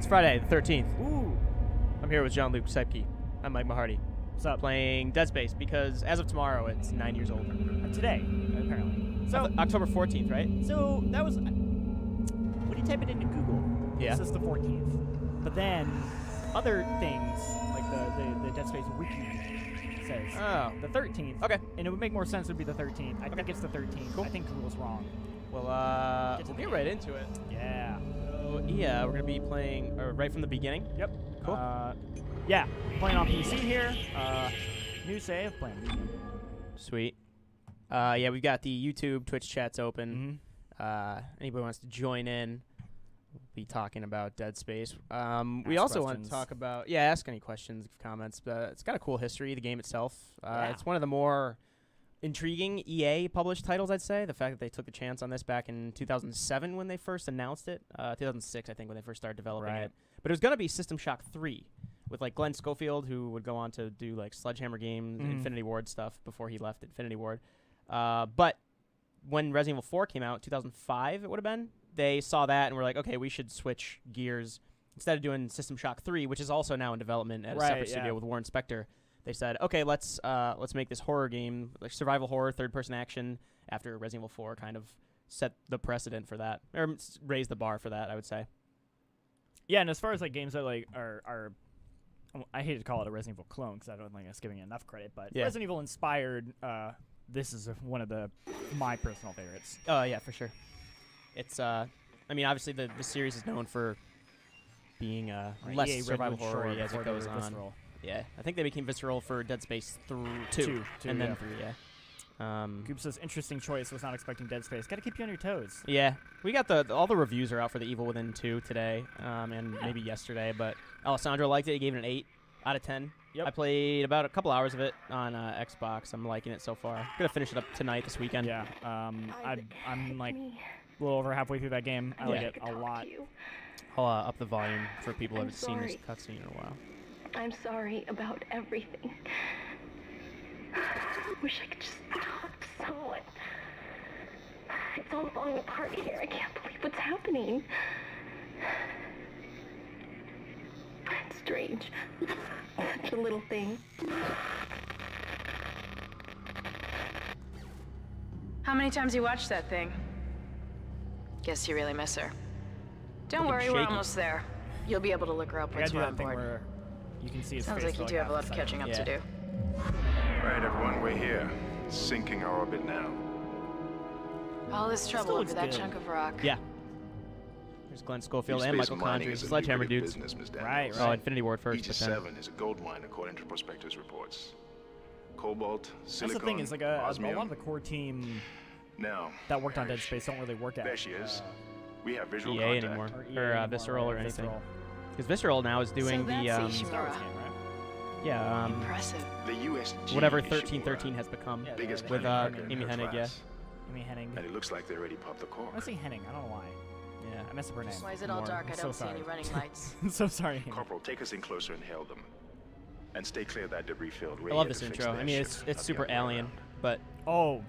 Friday, the 13th. Ooh. I'm here with Jean-Luc Seipke. I'm Mike Mahardy. What's up? Playing Dead Space because as of tomorrow, it's 9 years old. Today, apparently. So October 14th, right? So that was when you type it into Google. Yeah. This is the 14th. But then other things like the Dead Space wiki says the 13th. Okay. And it would make more sense to be the 13th. I think it's the 13th. Cool. I think Google's wrong. Well, we'll get right into it. Yeah. So, yeah, we're going to be playing right from the beginning. Yep. Cool. Yeah. Playing on PC here. New save. Playing medium. Sweet. Yeah, we've got the YouTube, Twitch chats open. Anybody wants to join in, we'll be talking about Dead Space. We also want to talk about, ask any questions, comments. It's got a cool history, the game itself. It's one of the more intriguing EA published titles, I'd say. The fact that they took a chance on this back in 2007 when they first announced it. 2006, I think, when they first started developing it. But it was going to be System Shock 3 with like Glenn Schofield, who would go on to do like Sledgehammer Games, Infinity Ward stuff before he left Infinity Ward. But when Resident Evil 4 came out, 2005 it would have been, they saw that and were like, okay, we should switch gears. Instead of doing System Shock 3, which is also now in development at a separate studio with Warren Spector, they said, okay, let's make this horror game, like survival horror, third-person action, after Resident Evil 4 kind of set the precedent for that, or raised the bar for that, I would say. Yeah, and as far as like games that like are I hate to call it a Resident Evil clone because I don't think it's giving it enough credit, but Resident Evil inspired. This is one of my personal favorites. Oh yeah, for sure. It's I mean, obviously the series is known for being less survival horror as it goes on. Visceral. Yeah, I think they became visceral for Dead Space 2 and then 3. Yeah. Goop says interesting choice. Was not expecting Dead Space. Got to keep you on your toes. Yeah, we got all the reviews are out for the Evil Within 2 today, and maybe yesterday. But Alessandro liked it. He gave it an 8 out of 10. Yep. I played about a couple hours of it on Xbox. I'm liking it so far. Gonna finish it up tonight, this weekend. Yeah. I'm like a little over halfway through that game. I like it a lot. I'll up the volume for people who haven't seen this cutscene in a while. I'm sorry about everything. I wish I could just talk to someone. It's all falling apart here. I can't believe what's happening. It's strange. Such a little thing. How many times you watched that thing? Guess you really miss her. Don't worry, we're almost there. You'll be able to look her up once we're on board. Where you can see his Sounds face like you do have a lot of catching up to do. All right, everyone, we're here. Sinking our orbit now. All this trouble over that chunk of rock. Yeah. There's Glenn Schofield and Michael Condrey, Sledgehammer dudes. Right. Oh, Infinity Ward first. Each 7 is a gold mine according to prospectors' reports. Cobalt, silicon, That's the thing, is like a osmium. lot of the core team now, that worked on Dead Space don't really work at there she is. We have visual EA contact. anymore, or Visceral or anything. Because Visceral now is doing so that's the impressive. The USG whatever 1313 has become biggest with mining Amy in her Hennig. class. Amy Hennig. And it looks like they already popped the cork. I say Hennig. I don't know why. Yeah, I messed up her name. Why is it all dark? I don't see any running lights. I'm so sorry. Corporal, take us in closer and hail them. And stay clear of that debris field. I love this intro. I mean, it's super alien, but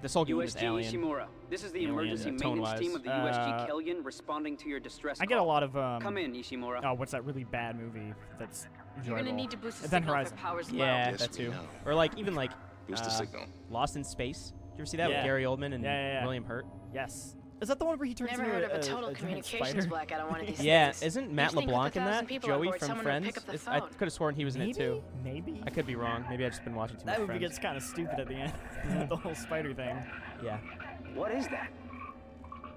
this whole game is USG alien. Ishimura, this is the emergency maintenance team of the USG Kellion responding to your distress call. I get a lot of Come in, Ishimura. Oh, what's that really bad movie that's enjoyable? You're gonna need to boost the Event signal Horizon. if power's low. Yeah, that too. Or like even like Boost the signal. Lost in Space. Did you ever see that with Gary Oldman and William Hurt? Yes. Is that the one where he turns Never into heard of a a total giant communications spider? blackout on one of these Yeah, things. isn't Matt You'd think with LeBlanc in 1,000 that? people on Joey board, from someone would Friends? pick up the I phone. could have sworn he was in it too. Maybe. I could be wrong. Maybe I've just been watching too much That movie Friends. gets kind of stupid at the end. The whole spider thing. Yeah. What is that?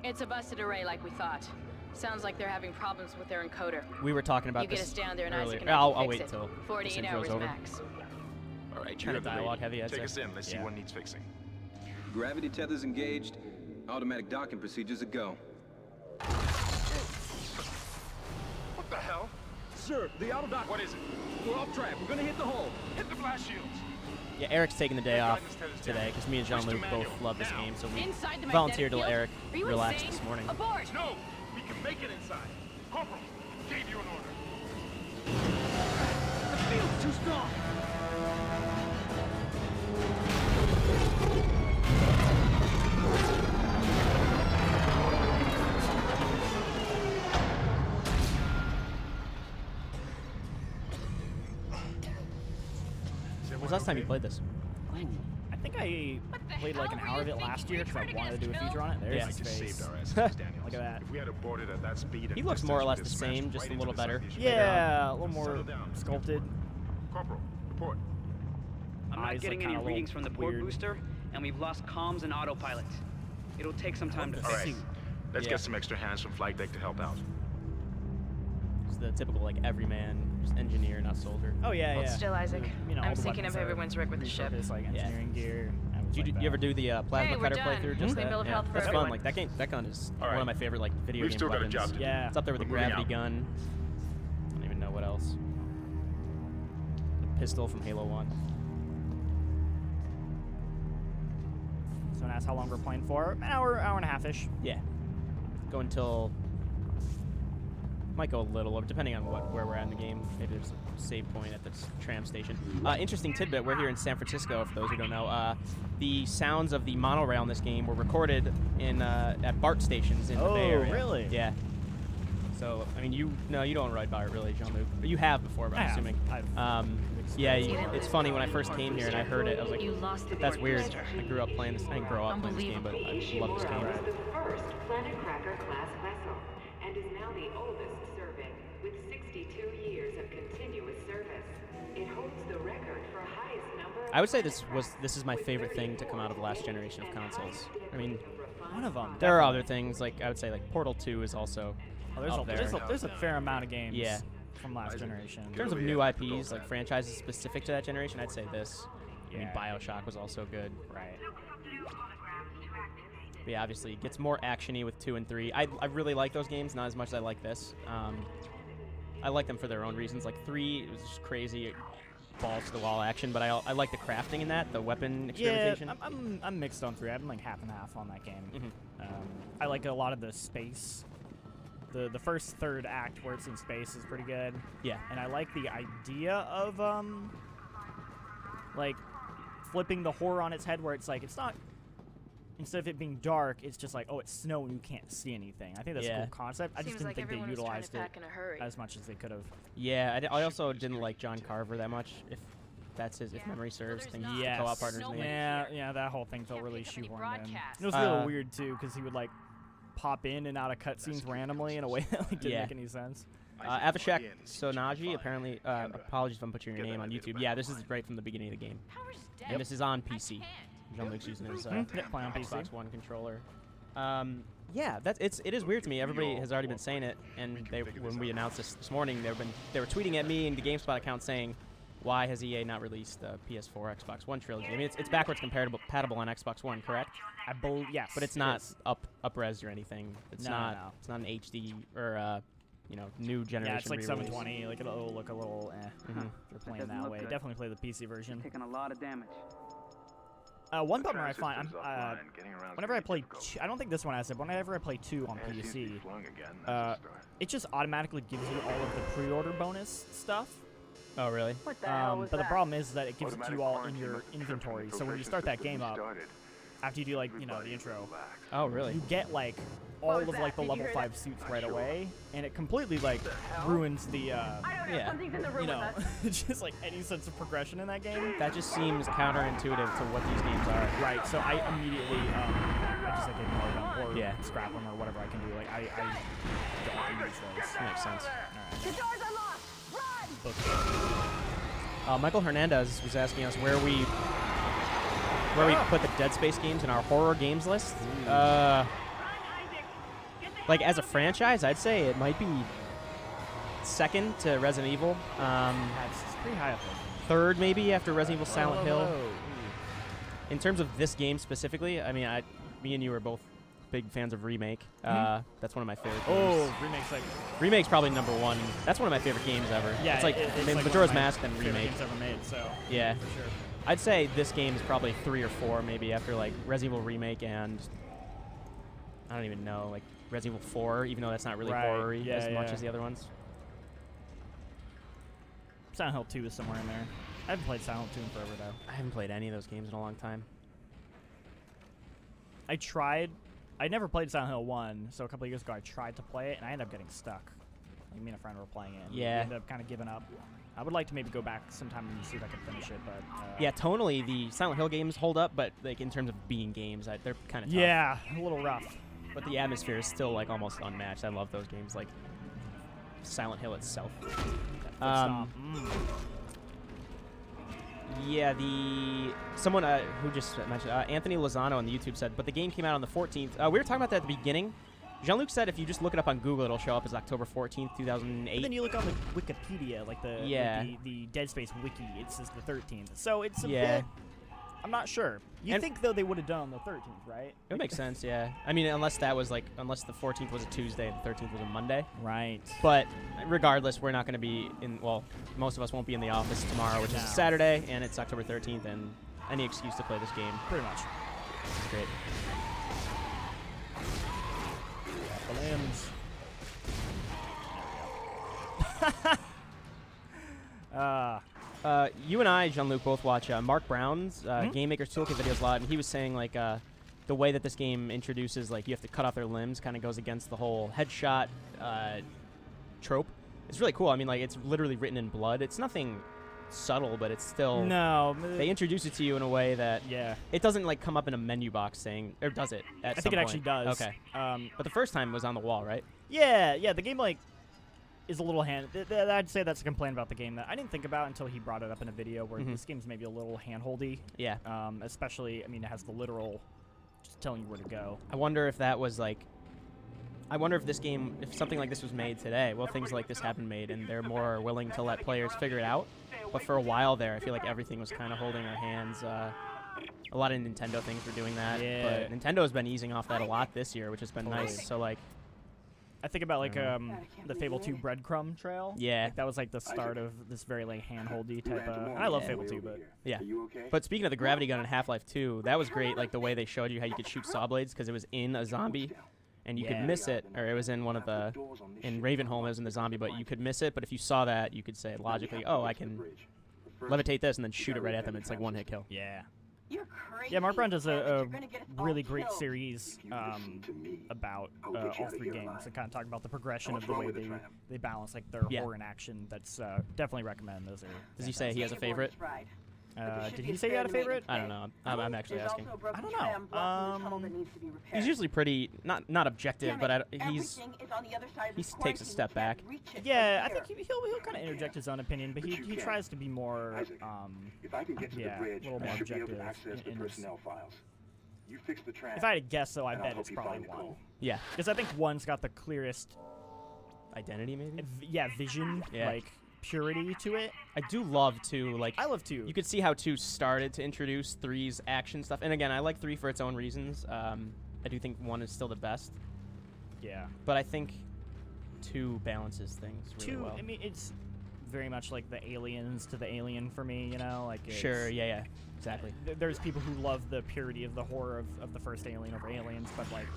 It's a busted array like we thought. Sounds like they're having problems with their encoder. We were talking about You get this us down there and earlier. Isaac and I'll fix wait it. till 48 this intro's hours over. max. All right, Kind of dialogue heavy, I'd Take say. us in. Let's see what needs fixing. Gravity tethers engaged. Automatic docking procedures a go. What the hell? Sir, the auto dock. What is it? We're off track. We're gonna hit the hull. Hit the flash shields. Yeah, Eric's taking the day off today because me and Jean-Luc both love this game, so we volunteered to let Eric relax this morning. Abort! No, we can make it inside. Corporal, gave you an order. The field's too strong. was the last time you played this? I think I played like an hour of it last year because I wanted to do a feature on it. There's his face. Look at that. If we had aborted at that speed, He looks more or less the same, just a little better. Yeah, a little more sculpted. Corporal, report. I'm not getting any readings from the port booster, and we've lost comms and autopilot. It'll take some time to fix. All right, let's get some extra hands from flight deck to help out. It's the typical like everyman, just engineer, not soldier. Oh yeah, yeah. Still, Isaac. You know, I'm thinking of everyone's rig with the ship. It's like engineering gear. Did you ever do the plasma cutter playthrough? Just They build health for that's everyone. fun. Like that gun is one of my favorite like video game weapons. Yeah, it's up there with the gravity gun. I don't even know what else. The pistol from Halo 1. Someone asked how long we're playing for. An hour and a half-ish. Yeah. Go until... Might go a little over, depending on where we're at in the game. Maybe there's a save point at this tram station. Interesting tidbit, we're here in San Francisco, for those who don't know. The sounds of the monorail in this game were recorded in at BART stations in the Bay Area. Oh, really? Yeah. So, I mean, you don't ride BART, really, Jean-Luc. You have before, but I'm assuming. Yeah, it's funny, when I first came here and I heard it, I was like, that's weird. I grew up playing this, I didn't grow up playing this game, but I love this game. The first Planet Cracker class vessel, and is now the oldest serving, with 62 years of continuous service. It holds the record for highest number. I would say this is my favorite thing to come out of the last generation of consoles. I mean, one of them. There are other things, like I would say like Portal 2 is also there's a fair amount of games. Yeah. From last generation. In terms of new IPs, like franchises specific to that generation, I'd say this. Yeah. I mean, BioShock was also good. Right. But yeah, obviously, it gets more action-y with 2 and 3. I really like those games, not as much as I like this. I like them for their own reasons. Like 3, it was just crazy, balls-to-the-wall action, but I like the crafting in that, the weapon experimentation. Yeah, I'm mixed on 3. I'm like half and half on that game. Mm-hmm. I like a lot of the space. The first third act where it's in space is pretty good. Yeah. And I like the idea of like flipping the horror on its head, where it's like it's not, instead of it being dark, it's just like, oh, it's snow and you can't see anything. I think that's a cool concept. I just didn't think they utilized it as much as they could have. Yeah, I also didn't like John Carver that much, if that's his, if memory serves. Yeah, co-op partners. Yeah, that whole thing felt really shoehorned in. It was a little weird too, because he would like pop in and out of cutscenes randomly in a way that like, didn't make any sense. Avishak Sonaji, apparently, apologies if I'm butchering your name on YouTube. Yeah, this is right from the beginning of the game. And this is on PC. Jean-Luc's using his Xbox One controller. Yeah, it is weird to me. Everybody has already been saying it, and when we announced this morning, they were tweeting at me and the GameSpot account saying, why has EA not released the PS4 Xbox One trilogy? I mean, it's backwards compatible on Xbox One, correct? I believe, yes. But it's not up-res or anything. It's not It's not an HD or new generation. Yeah, it's like re-release. 720. Like it'll look a little if you're playing that way. Definitely play the PC version. Taking a lot of damage. One bummer I find, whenever I play, I don't think this one has it, but whenever I play 2 on PC, it just automatically gives you all of the pre-order bonus stuff. Oh, really? What the hell was but the problem is that it gives it to you all in your inventory. So when you start that game up, after you do like, the intro. Oh, really? You get like all of like the level 5 suits right away, and it completely like ruins the just like any sense of progression in that game. That just seems counterintuitive to what these games are. Right. So I immediately I just like ignore them or scrap them or whatever I can do. Like I don't use those. That makes sense. The door's unlocked. Run! Michael Hernandez was asking us where we put the Dead Space games in our horror games list. Like as a franchise, I'd say it might be second to Resident Evil. That's pretty high up there. Third maybe after Resident Evil Silent Hill. In terms of this game specifically, I mean, me and you are both big fans of Remake. That's one of my favorite games. Remake's probably #1. That's one of my favorite games ever. Yeah, it's like Majora's Mask and Remake. Games ever made, so yeah, for sure. I'd say this game is probably 3 or 4 maybe after like Resident Evil Remake and I don't even know, like Resident Evil 4, even though that's not really horror-y as much as the other ones. Silent Hill 2 is somewhere in there. I haven't played Silent Hill 2 in forever though. I haven't played any of those games in a long time. I tried. I never played Silent Hill 1, so a couple of years ago I tried to play it and I ended up getting stuck. Like me and a friend were playing it. Yeah. We ended up kind of giving up. I would like to maybe go back sometime and see if I can finish it, but yeah, tonally the Silent Hill games hold up, but like in terms of being games, they're kind of tough. Yeah, a little rough. But the atmosphere is still like almost unmatched. I love those games, like Silent Hill itself. Yeah, someone who just mentioned Anthony Lozano on the YouTube said, but the game came out on the 14th. We were talking about that at the beginning. Jean-Luc said if you just look it up on Google, it'll show up as October 14th, 2008. And then you look on the Wikipedia, like the Dead Space wiki, it says the 13th. So it's a bit... I'm not sure. You think, though, they would have done on the 13th, right? It makes sense, yeah. I mean, unless the 14th was a Tuesday and the 13th was a Monday. Right. But regardless, we're not going to be in, well, most of us won't be in the office tomorrow, which is Saturday, and it's October 13th, and any excuse to play this game. Pretty much. It's great. You and I, Jean-Luc, both watch Mark Brown's Game Maker's Toolkit videos a lot, and he was saying like the way that this game introduces like you have to cut off their limbs kind of goes against the whole headshot trope. It's really cool. I mean, like it's literally written in blood. It's nothing subtle, but it's still they introduce it to you in a way that it doesn't like come up in a menu box saying, or does it? I think it actually does. Okay. But the first time was on the wall, right? Yeah. The game like is a little I'd say that's a complaint about the game that I didn't think about until he brought it up in a video where this game's maybe a little handholdy. Yeah. Especially, I mean, it has the literal just telling you where to go. I wonder if that was like. I wonder if this game, if something like this was made today, well, things like this have been made, and they're more willing to let players figure it out. But for a while there, I feel like everything was kind of holding our hands. A lot of Nintendo things were doing that. Yeah. But Nintendo has been easing off that a lot this year, which has been nice. So, like... I think about, like, the Fable 2 breadcrumb trail. Yeah. Like, that was, like, the start of this very, like, hand-holdy type of... And I love Fable 2, but... Yeah. But speaking of the gravity gun in Half-Life 2, that was great, like, the way they showed you how you could shoot saw blades, because it was in a zombie. And you could miss it, or it was in one of the, in Ravenholm, it was in the zombie, but you could miss it, but if you saw that, you could say logically, oh, I can levitate this and then shoot it right at them. It's like one-hit kill. Yeah. Yeah, Mark Brown does a really great series about all three games and kind of talk about the progression of the way they balance like their horror and action. That's definitely recommend. Those are. Does he say he has a favorite? Did he say he had a favorite? I don't know. I'm actually asking. I don't know. He's usually pretty not objective, but he takes a step back. Yeah, I think he'll kind of interject his own opinion, but he tries to be more a little more objective in his. If I had to guess, though, I bet it's probably 1. Yeah, because I think 1's got the clearest identity, maybe. Vision. Yeah. Like. Purity to it. I do love 2. Like I love 2. You could see how 2 started to introduce 3's action stuff, and again, I like 3 for its own reasons. I do think 1 is still the best. Yeah, but I think 2 balances things really well. I mean, it's very much like the Aliens to the Alien for me. You know, like sure, yeah, exactly. There's people who love the purity of the horror of the first Alien over Aliens, but like,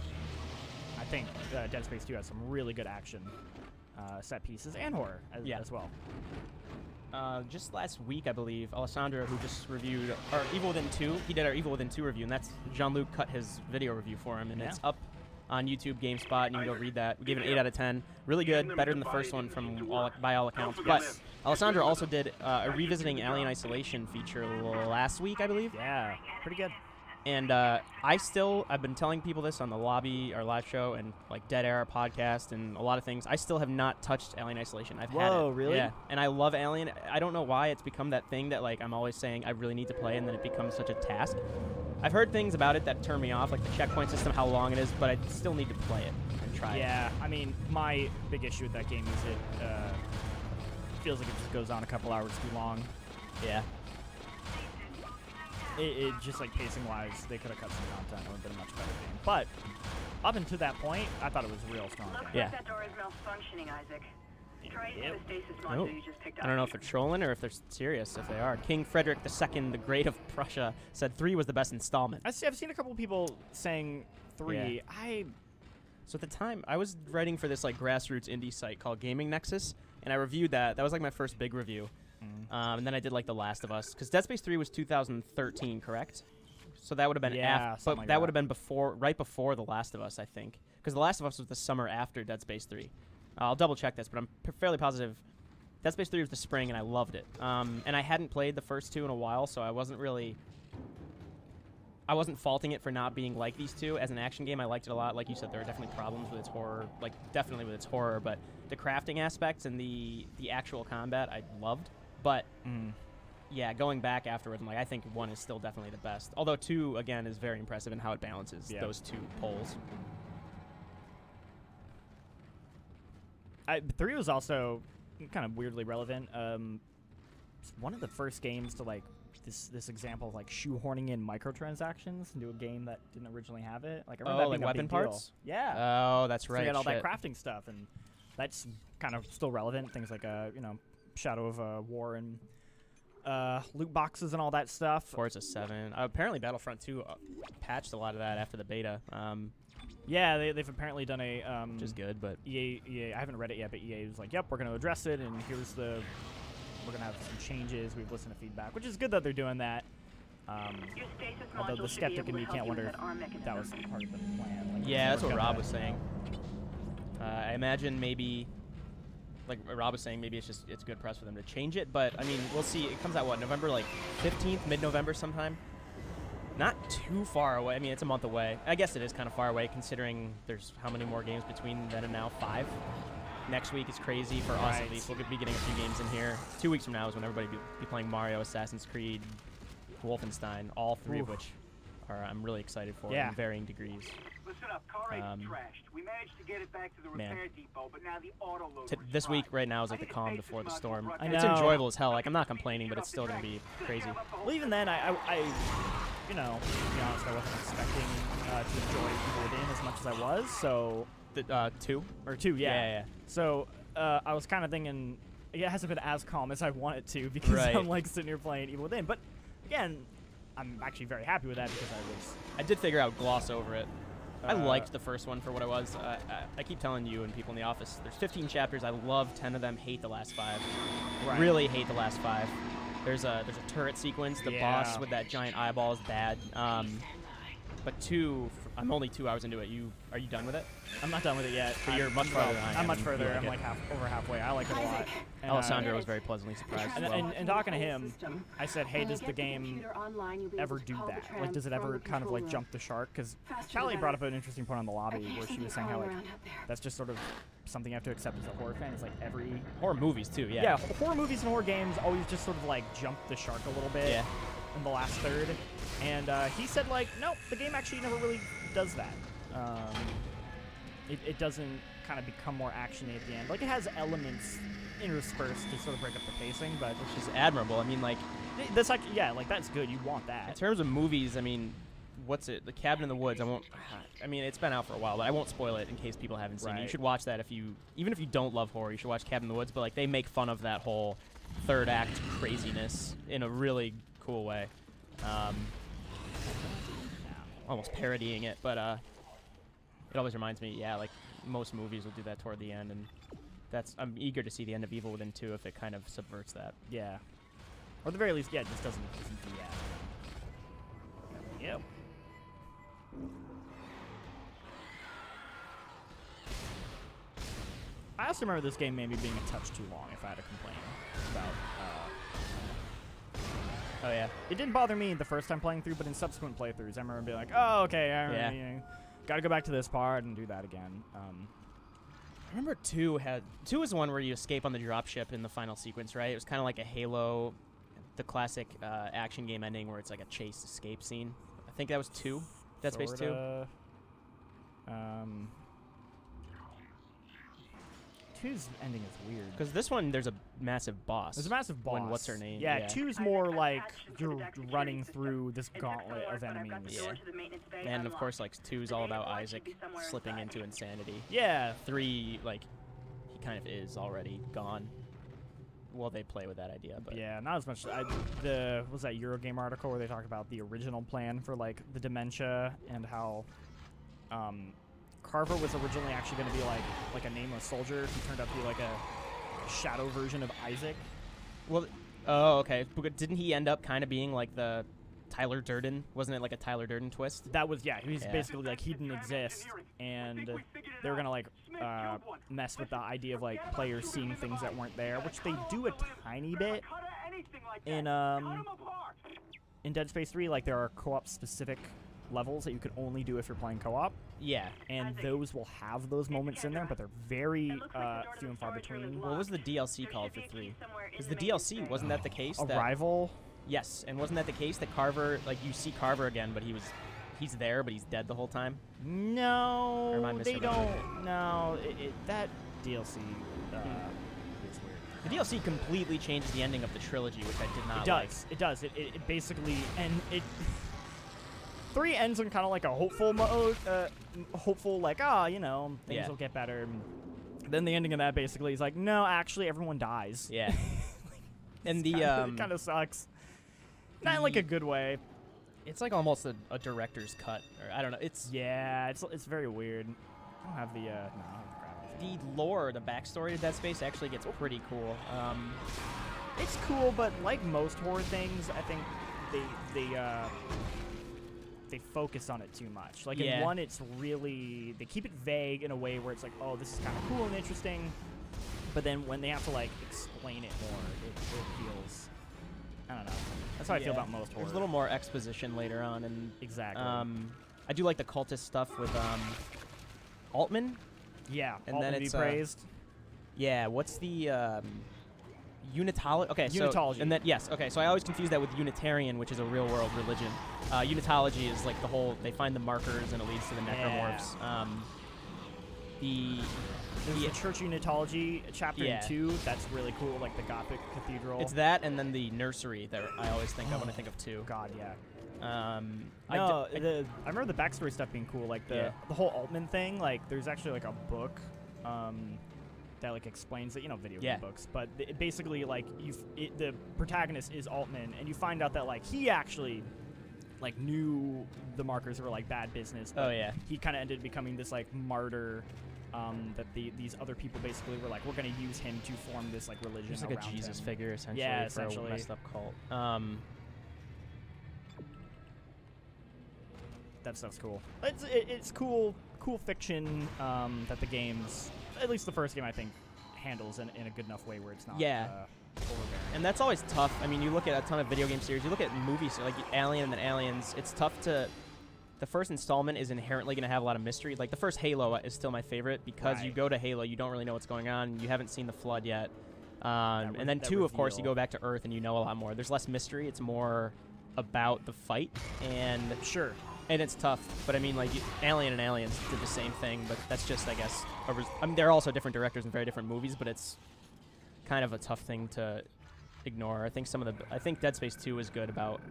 I think Dead Space 2 has some really good action. Set pieces and horror as well. Just last week, I believe, Alessandro, who just reviewed our Evil Within 2, he did our Evil Within 2 review, and that's Jean-Luc cut his video review for him, and it's up on YouTube, GameSpot, and you can go read that. We gave it an 8 out of 10. Really good, better than the first one by all accounts. But Alessandro also did a revisiting Alien Isolation feature last week, I believe. Yeah, pretty good. And I've been telling people this on the lobby, our live show, and like Dead Era podcast, and a lot of things. I still have not touched Alien Isolation. I've had it. Whoa, really? Yeah. And I love Alien. I don't know why it's become that thing that like I'm always saying I really need to play, and then it becomes such a task. I've heard things about it that turn me off, like the checkpoint system, how long it is, but I still need to play it and try it. Yeah, I mean, my big issue with that game is it feels like it just goes on a couple hours too long. Yeah. It just like pacing-wise, they could have cut some content. It would have been a much better game. But up until that point, I thought it was a real strong game. Yeah. That door is malfunctioning, Isaac. Yep. I don't know if they're trolling or if they're serious. If they are, King Frederick II, the Great of Prussia, said 3 was the best installment. I've seen a couple of people saying 3. Yeah. So at the time, I was writing for this like grassroots indie site called Gaming Nexus, and I reviewed that. That was like my first big review. And then I did like The Last of Us, because Dead Space 3 was 2013, correct? So that would have been but that would have been right before The Last of Us, I think, because The Last of Us was the summer after Dead Space 3. I'll double check this, but I'm fairly positive Dead Space 3 was the spring, and I loved it. And I hadn't played the first 2 in a while, so I wasn't faulting it for not being like these 2. As an action game, I liked it a lot. Like you said, there are definitely problems with its horror, like definitely with its horror, but the crafting aspects and the actual combat I loved. But yeah, going back afterwards, I'm like, I think 1 is still definitely the best. Although 2, again, is very impressive in how it balances those 2 poles. 3 was also kind of weirdly relevant. It's one of the first games to like this example of like shoehorning in microtransactions into a game that didn't originally have it. Like, I remember that being like a weapon big parts. Deal. Yeah. Oh, that's right. So you had all that crafting stuff, and that's kind of still relevant. Things like Shadow of War and loot boxes and all that stuff. Forza 7. Apparently, Battlefront 2 patched a lot of that after the beta. Yeah, they've apparently done a which is good, but EA, I haven't read it yet, but EA was like, "Yep, we're going to address it, and we're going to have some changes. We've listened to feedback," which is good that they're doing that. Although the skeptic in me can't wonder if that was part of the plan. Like, yeah, that's what Rob was saying. I imagine maybe, like Rob was saying, maybe it's good press for them to change it. But I mean, we'll see. It comes out November 15th, mid-November sometime. Not too far away. I mean, it's a month away. I guess it is kind of far away considering there's how many more games between then and now? 5. Next week is crazy for us at least. We'll be getting a few games in here. 2 weeks from now is when everybody will be playing Mario, Assassin's Creed, Wolfenstein, all 3 of which I'm really excited for in varying degrees. Listen up, car trashed. We managed to get it back to the repair depot, but now the auto loader this week right now is like the calm before the storm. It's enjoyable as hell. Like, I'm not complaining, but it's still gonna be crazy. Well, even then, I to be honest, I wasn't expecting to enjoy Evil Within as much as I was. So the 2 or 2, yeah. So I was kind of thinking it hasn't been as calm as I want it to because I'm like sitting here playing Evil Within. But again, I'm actually very happy with that because I did figure out gloss over it. I liked the first one for what it was. I keep telling you and people in the office, there's 15 chapters. I love 10 of them. Hate the last 5. Really hate the last 5. There's a turret sequence. The boss with that giant eyeball is bad. But 2, I'm only 2 hours into it. Are you done with it? I'm not done with it yet. But you're much further than I am. I'm much further. I'm like over halfway. I like it a lot. And, Alessandro was very pleasantly surprised as well. And talking to him, I said, hey, does the game ever do that? Like, does it ever kind of like jump the shark? Because Callie brought up an interesting point on the lobby where she was saying how like that's just sort of something you have to accept as a horror fan. It's like every horror movies too. Yeah, horror movies and horror games always just sort of like jump the shark a little bit in the last third. And he said like, nope, the game actually never really does that. It doesn't kind of become more actiony at the end. Like, it has elements interspersed to sort of break up the pacing, but which is admirable. I mean, like, that's like, like that's good. You want that. In terms of movies, I mean, what's it? The Cabin in the Woods. I mean, it's been out for a while, but I won't spoil it in case people haven't seen it. You should watch that even if you don't love horror. You should watch Cabin in the Woods. But like, they make fun of that whole third act craziness in a really cool way. Almost parodying it, but it always reminds me, like most movies will do that toward the end, and I'm eager to see the end of Evil Within 2 if it kind of subverts that. Yeah. Or at the very least, it just doesn't do that. Yep. I also remember this game maybe being a touch too long, if I had to complain about. Oh yeah. It didn't bother me the first time playing through, but in subsequent playthroughs, I remember being like, oh, okay, gotta go back to this part and do that again. I remember 2 was the one where you escape on the dropship in the final sequence, right? It was kind of like a Halo, the classic action game ending where it's like a chase escape scene. I think that was 2. Dead Space 2. 2's ending is weird. Because this one, there's a massive boss. There's a massive boss. When, what's her name? Yeah, 2's more like you're running through this gauntlet of enemies. Yeah. And of course, like 2's all about Isaac slipping into insanity. Yeah. 3, like, he kind of is already gone. Well, they play with that idea, but yeah, not as much. Was that Eurogame article where they talk about the original plan for like the dementia and how Carver was originally actually going to be like a nameless soldier who turned out to be like a shadow version of Isaac. Well, oh, okay. But didn't he end up kind of being like the Tyler Durden. Wasn't it like a Tyler Durden twist? That was, yeah. He was basically like he didn't exist, and they were gonna like mess with the idea of like players seeing things that weren't there, which they do a tiny bit in Dead Space 3. Like there are co-op specific levels that you could only do if you're playing co-op. Yeah. And those will have those moments in there, but they're very few and far between. What was the DLC called for 3? Because the DLC, wasn't that the case? Arrival? Yes, and wasn't that the case that Carver, like you see Carver again, but he's there, but he's dead the whole time? No, they don't. No, that DLC is weird. The DLC completely changes the ending of the trilogy, which I did not like. It does. It basically, and it... 3 ends in kind of like a hopeful mode, hopeful like, you know, things will get better. Then the ending of that basically is like, no, actually everyone dies. Yeah. And it kind of sucks. Not in like a good way. It's like almost a director's cut, or I don't know. It's it's very weird. I don't have the no. The lore, the backstory to Dead Space actually gets pretty cool. It's cool, but like most horror things, I think they focus on it too much. Like in 1, it's really, they keep it vague in a way where it's like, oh, this is kind of cool and interesting, but then when they have to like explain it more, it feels, I don't know. That's how I feel about most horror. There's a little more exposition later on, and exactly. I do like the cultist stuff with Altman. Yeah, and Altman then it's praised. Yeah, what's the Unitology? Okay, Unitology. So, and then yes, okay. So I always confuse that with Unitarian, which is a real-world religion. Unitology is like the whole, they find the markers and it leads to the necromorphs. There's the Church Unitology chapter in 2. That's really cool, like the Gothic cathedral. It's that, and then the nursery that I always think of when I think of 2. God, yeah. I remember the backstory stuff being cool, like the whole Altman thing. Like, there's actually like a book that like explains it, you know, video game books. But basically, like, the protagonist is Altman, and you find out that like he actually like knew the markers were like bad business. But he kind of ended up becoming this like martyr. That these other people basically were like, we're going to use him to form this like religion. He's like a Jesus figure, essentially. Yeah, for a messed up cult. That stuff's cool. It's cool fiction that the games, at least the first game, I think, handles in a good enough way where it's not overbearing. And that's always tough. I mean, you look at a ton of video game series, you look at movies like Alien and then Aliens, it's tough to... The first installment is inherently going to have a lot of mystery. Like, the first Halo is still my favorite because you go to Halo, you don't really know what's going on, you haven't seen the Flood yet. And then 2, of course, you go back to Earth and you know a lot more. There's less mystery. It's more about the fight. And sure. And it's tough. But, I mean, like, Alien and Aliens did the same thing, but that's just, I guess... I mean, they're also different directors and very different movies, but it's kind of a tough thing to ignore. I think Dead Space 2 is good about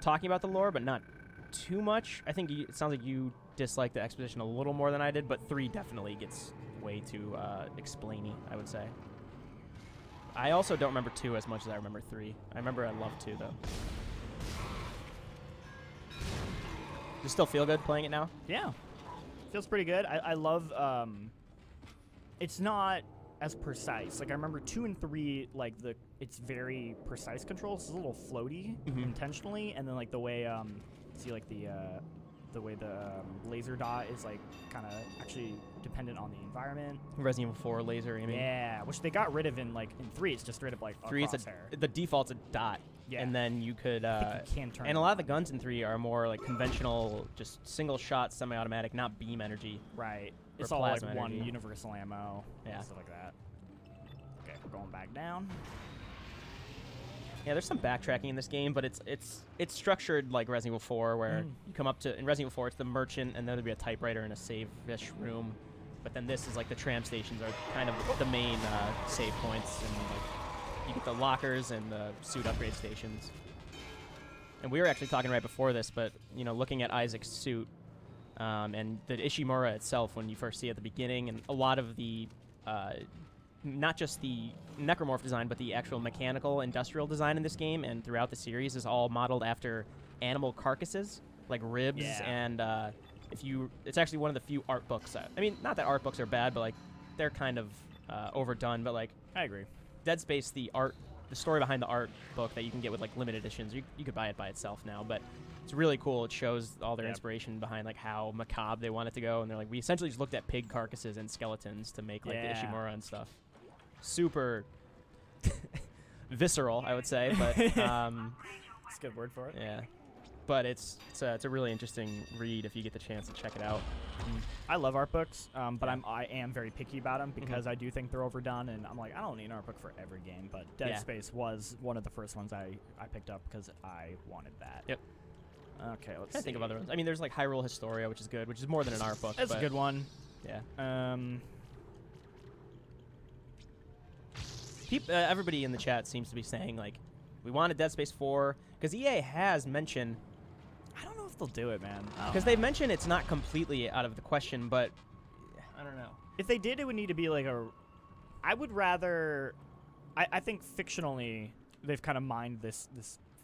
talking about the lore, but not too much. I think it sounds like you dislike the exposition a little more than I did, but 3 definitely gets way too explainy, I would say. I also don't remember 2 as much as I remember 3. I remember I loved 2, though. Does it still feel good playing it now? Yeah. Feels pretty good. I love... it's not as precise. Like, I remember 2 and 3, like, it's very precise controls. It's a little floaty intentionally, and then, like, the way... see, like, the way the laser dot is, like, kind of actually dependent on the environment. Resident Evil 4 laser aiming. Yeah, which they got rid of in 3. It's just straight up, like, a 3, crosshair. The default's a dot. Yeah. And then you could... I think you can turn and a lot of the guns in 3 are more, like, conventional, just single-shot, semi-automatic, not beam energy. Right. It's all, like, energy. one universal ammo. Yeah. Stuff like that. Okay, we're going back down. Yeah, there's some backtracking in this game, but it's structured like Resident Evil 4, where you come up to... In Resident Evil 4, it's the merchant, and then there'll be a typewriter and a save-ish room. But then this is like the tram stations are kind of the main save points, and like you get the lockers and the suit upgrade stations. And we were actually talking right before this, but you know, looking at Isaac's suit and the Ishimura itself when you first see it at the beginning, and a lot of the... not just the necromorph design, but the actual mechanical industrial design in this game and throughout the series is all modeled after animal carcasses, like ribs, and it's actually one of the few art books. I mean, not that art books are bad, but like they're kind of overdone. But like, I agree. Dead Space, the art the story behind the art book that you can get with like limited editions. You could buy it by itself now, but it's really cool. It shows all their inspiration behind like how macabre they want it to go, and they're like, we essentially just looked at pig carcasses and skeletons to make like the Ishimura and stuff. Super visceral, I would say, but that's a good word for it. Yeah. But it's a really interesting read if you get the chance to check it out. I love art books, but I am very picky about them because I do think they're overdone, and I'm like, I don't need an art book for every game, but Dead Space was one of the first ones I picked up because I wanted that. Yep. Okay, let's see. I think of other ones. I mean, there's like Hyrule Historia, which is good, which is more than an art book. That's a good one. Yeah. Everybody in the chat seems to be saying, like, we wanted Dead Space 4, because EA has mentioned... I don't know if they'll do it, man. Because they mentioned it's not completely out of the question, but I don't know. If they did, it would need to be like a... I would rather... I think fictionally, they've kind of mined this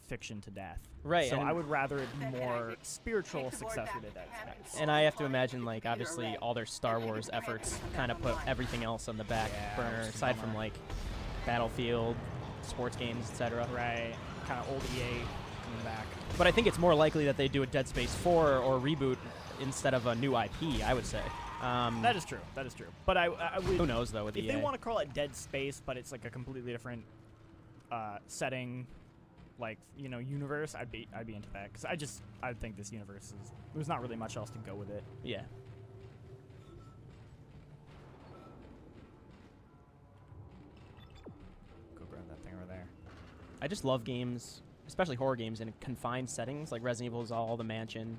fiction to death. Right. So I would rather it be more spiritual successor to Dead Space. And I have to imagine, like, obviously all their Star Wars efforts kind of put everything else on the back burner, aside from, like, Battlefield, sports games, etc. Right. Kind of old EA coming back. But I think it's more likely that they do a Dead Space 4 or reboot instead of a new IP, I would say. That is true. That is true. But I would... Who knows, though, with EA. If they want to call it Dead Space, but it's like a completely different setting, like, you know, universe, I'd be into that. Because I think this universe is... There's not really much else to go with it. Yeah. Go grab that thing over there. I just love games, especially horror games, in confined settings. Like Resident Evil is all the mansion.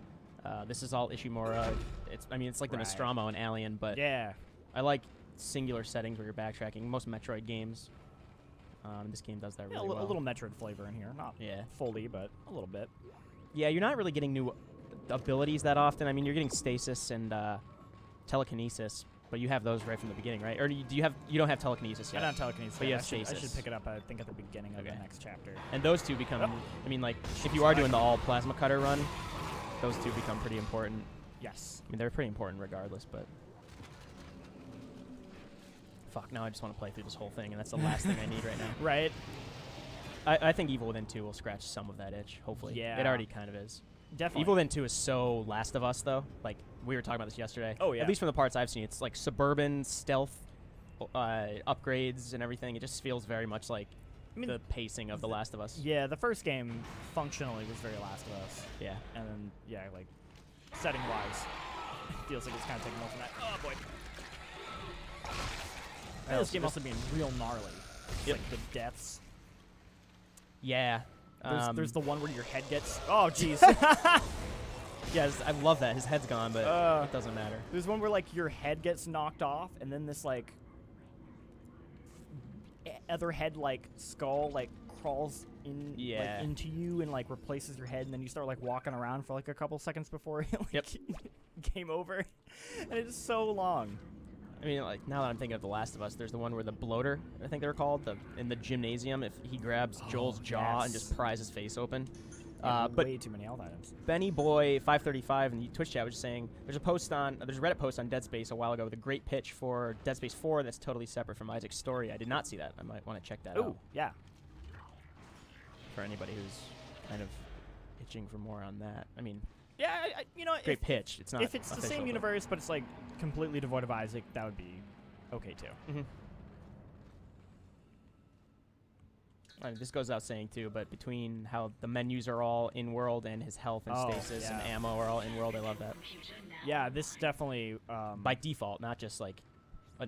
This is all Ishimura. It's like the Nostromo and Alien, but yeah, I like singular settings where you're backtracking. Most Metroid games. This game does that really well. A little Metroid flavor in here, not fully, but a little bit. Yeah, you're not really getting new abilities that often. I mean, you're getting stasis and telekinesis, but you have those right from the beginning, right? Or do you have? You don't have telekinesis yet. I don't have telekinesis, but you have stasis. I should pick it up. I think at the beginning of the next chapter. And those two become. I mean, like if you are doing the all plasma cutter run, those two become pretty important. Yes. I mean, they're pretty important regardless, but. Fuck, now I just want to play through this whole thing, and that's the last thing I need right now. Right. I think Evil Within 2 will scratch some of that itch, hopefully. Yeah. It already kind of is. Definitely. Evil Within 2 is so Last of Us, though. Like, we were talking about this yesterday. Oh, yeah. At least from the parts I've seen. It's like suburban stealth upgrades and everything. It just feels very much like the pacing of The Last of Us. Yeah, the first game functionally was very Last of Us. Yeah. And then, yeah, like, setting-wise, it feels like it's kind of taking most of that. Oh, boy. This game also being real gnarly. Like the deaths. Yeah. There's the one where your head gets... Oh, jeez. Yes, I love that. His head's gone, but it doesn't matter. There's one where, like, your head gets knocked off, and then this, like, other head, like, skull, like, crawls in, like, into you and, like, replaces your head, and then you start, like, walking around for, like, a couple seconds before game over. And it's so long. I mean, like, now that I'm thinking of The Last of Us, there's the one where the bloater, I think they were called, in the gymnasium, if he grabs Joel's jaw and just pries his face open. But way too many health items. Benny Boy 535 in the Twitch chat was just saying there's a Reddit post on Dead Space a while ago with a great pitch for Dead Space 4 that's totally separate from Isaac's story. I did not see that. I might want to check that out. Oh, yeah. For anybody who's kind of itching for more on that. I mean, yeah, you know, great pitch. It's not. If it's the same universe, but it's like completely devoid of Isaac, that would be okay too. Mm-hmm. I mean, this goes without saying too, but between how the menus are all in-world and his health and stasis and ammo are all in-world, I love that. Yeah, this definitely by default, not just like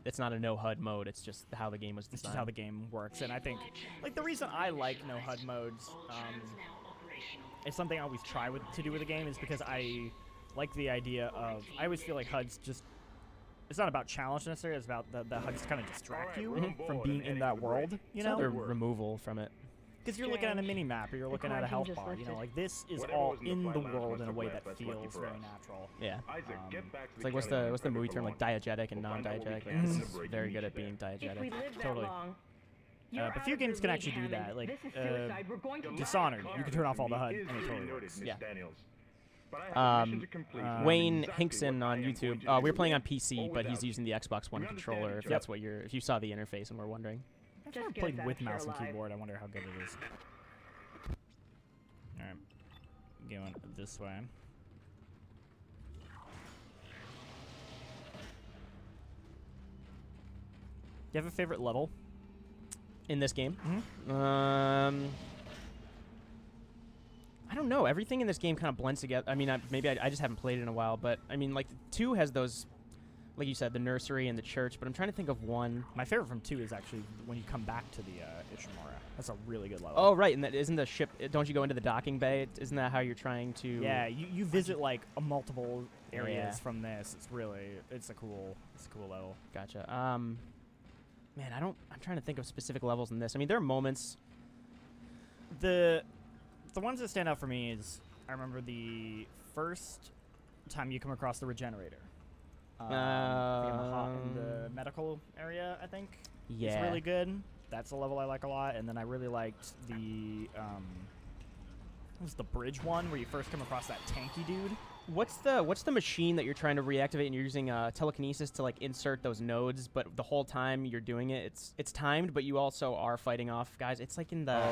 it's not a no HUD mode. It's just how the game was designed. It's just how the game works, and I think like the reason I like no HUD modes. It's something I always try to do with a game is because I like the idea of... I always feel like HUDs just... It's not about challenge necessarily. It's about the HUDs kind of distract you from being in that world, you know? Or removal from it. Because you're looking at a mini-map or you're looking at a health bar, you know? Like, this is all in the world in a way that feels very natural. Yeah. It's like, what's the movie term? Like, diegetic and non-diegetic? Like, this is very good at being diegetic. Totally. But few games can actually do that. Like, Dishonored, you can turn off all the HUD and it totally works. Yeah. Wayne Hinkson on YouTube. We're playing on PC, but he's using the Xbox One controller. If that's what if you saw the interface and were wondering. Just I've get played us with out here mouse and alive. keyboard. I wonder how good it is. All right, going this way. Do you have a favorite level in this game? Mm-hmm. I don't know. Everything in this game kind of blends together. I mean, maybe I just haven't played it in a while, but I mean, like 2 has those, like you said, the nursery and the church. But I'm trying to think of one. My favorite from 2 is actually when you come back to the Ishimura. That's a really good level. Oh, right. And that isn't the ship. Don't you go into the docking bay? Isn't that how you're trying to? Yeah, you visit like multiple areas from this. It's a cool level. Gotcha. Man, I'm trying to think of specific levels in this. I mean, there are moments. The ones that stand out for me is I remember the first time you come across the regenerator. In the medical area, I think. Yeah. It's really good. That's a level I like a lot. And then I really liked the what was the bridge one where you first come across that tanky dude. What's the machine that you're trying to reactivate and you're using telekinesis to like insert those nodes, but the whole time you're doing it, it's timed, but you also are fighting off guys. It's like in the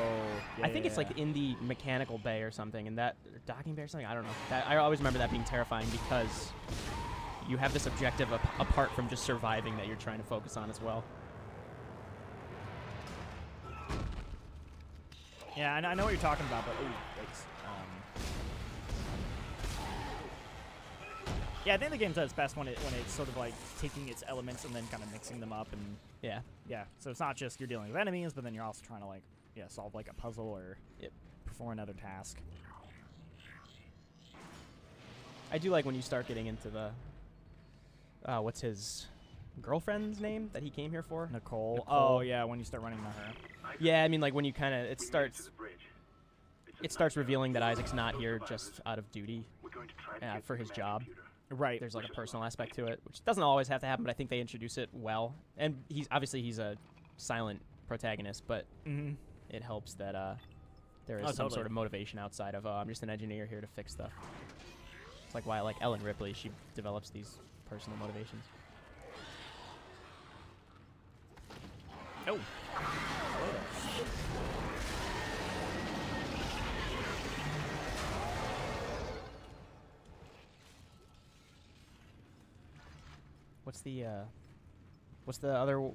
I think it's like in the mechanical bay or something, and that docking bay or something. I don't know. I always remember that being terrifying because you have this objective apart from just surviving that you're trying to focus on as well. Yeah, I know what you're talking about, but thanks. Yeah, I think the game's at its best when it's sort of like taking its elements and then kind of mixing them up, and yeah. So it's not just you're dealing with enemies, but then you're also trying to like solve like a puzzle or perform another task. I do like when you start getting into the what's his girlfriend's name that he came here for? Nicole. Oh yeah, when you start running into her. Yeah, I mean like when you kind of it starts revealing that Isaac's not here just out of duty for his job. Right. There's like a personal aspect to it, which doesn't always have to happen, but I think they introduce it well. And he's a silent protagonist, but it helps that there is some sort of motivation outside of I'm just an engineer here to fix stuff. It's like why I like Ellen Ripley. She develops these personal motivations. Oh. What's the other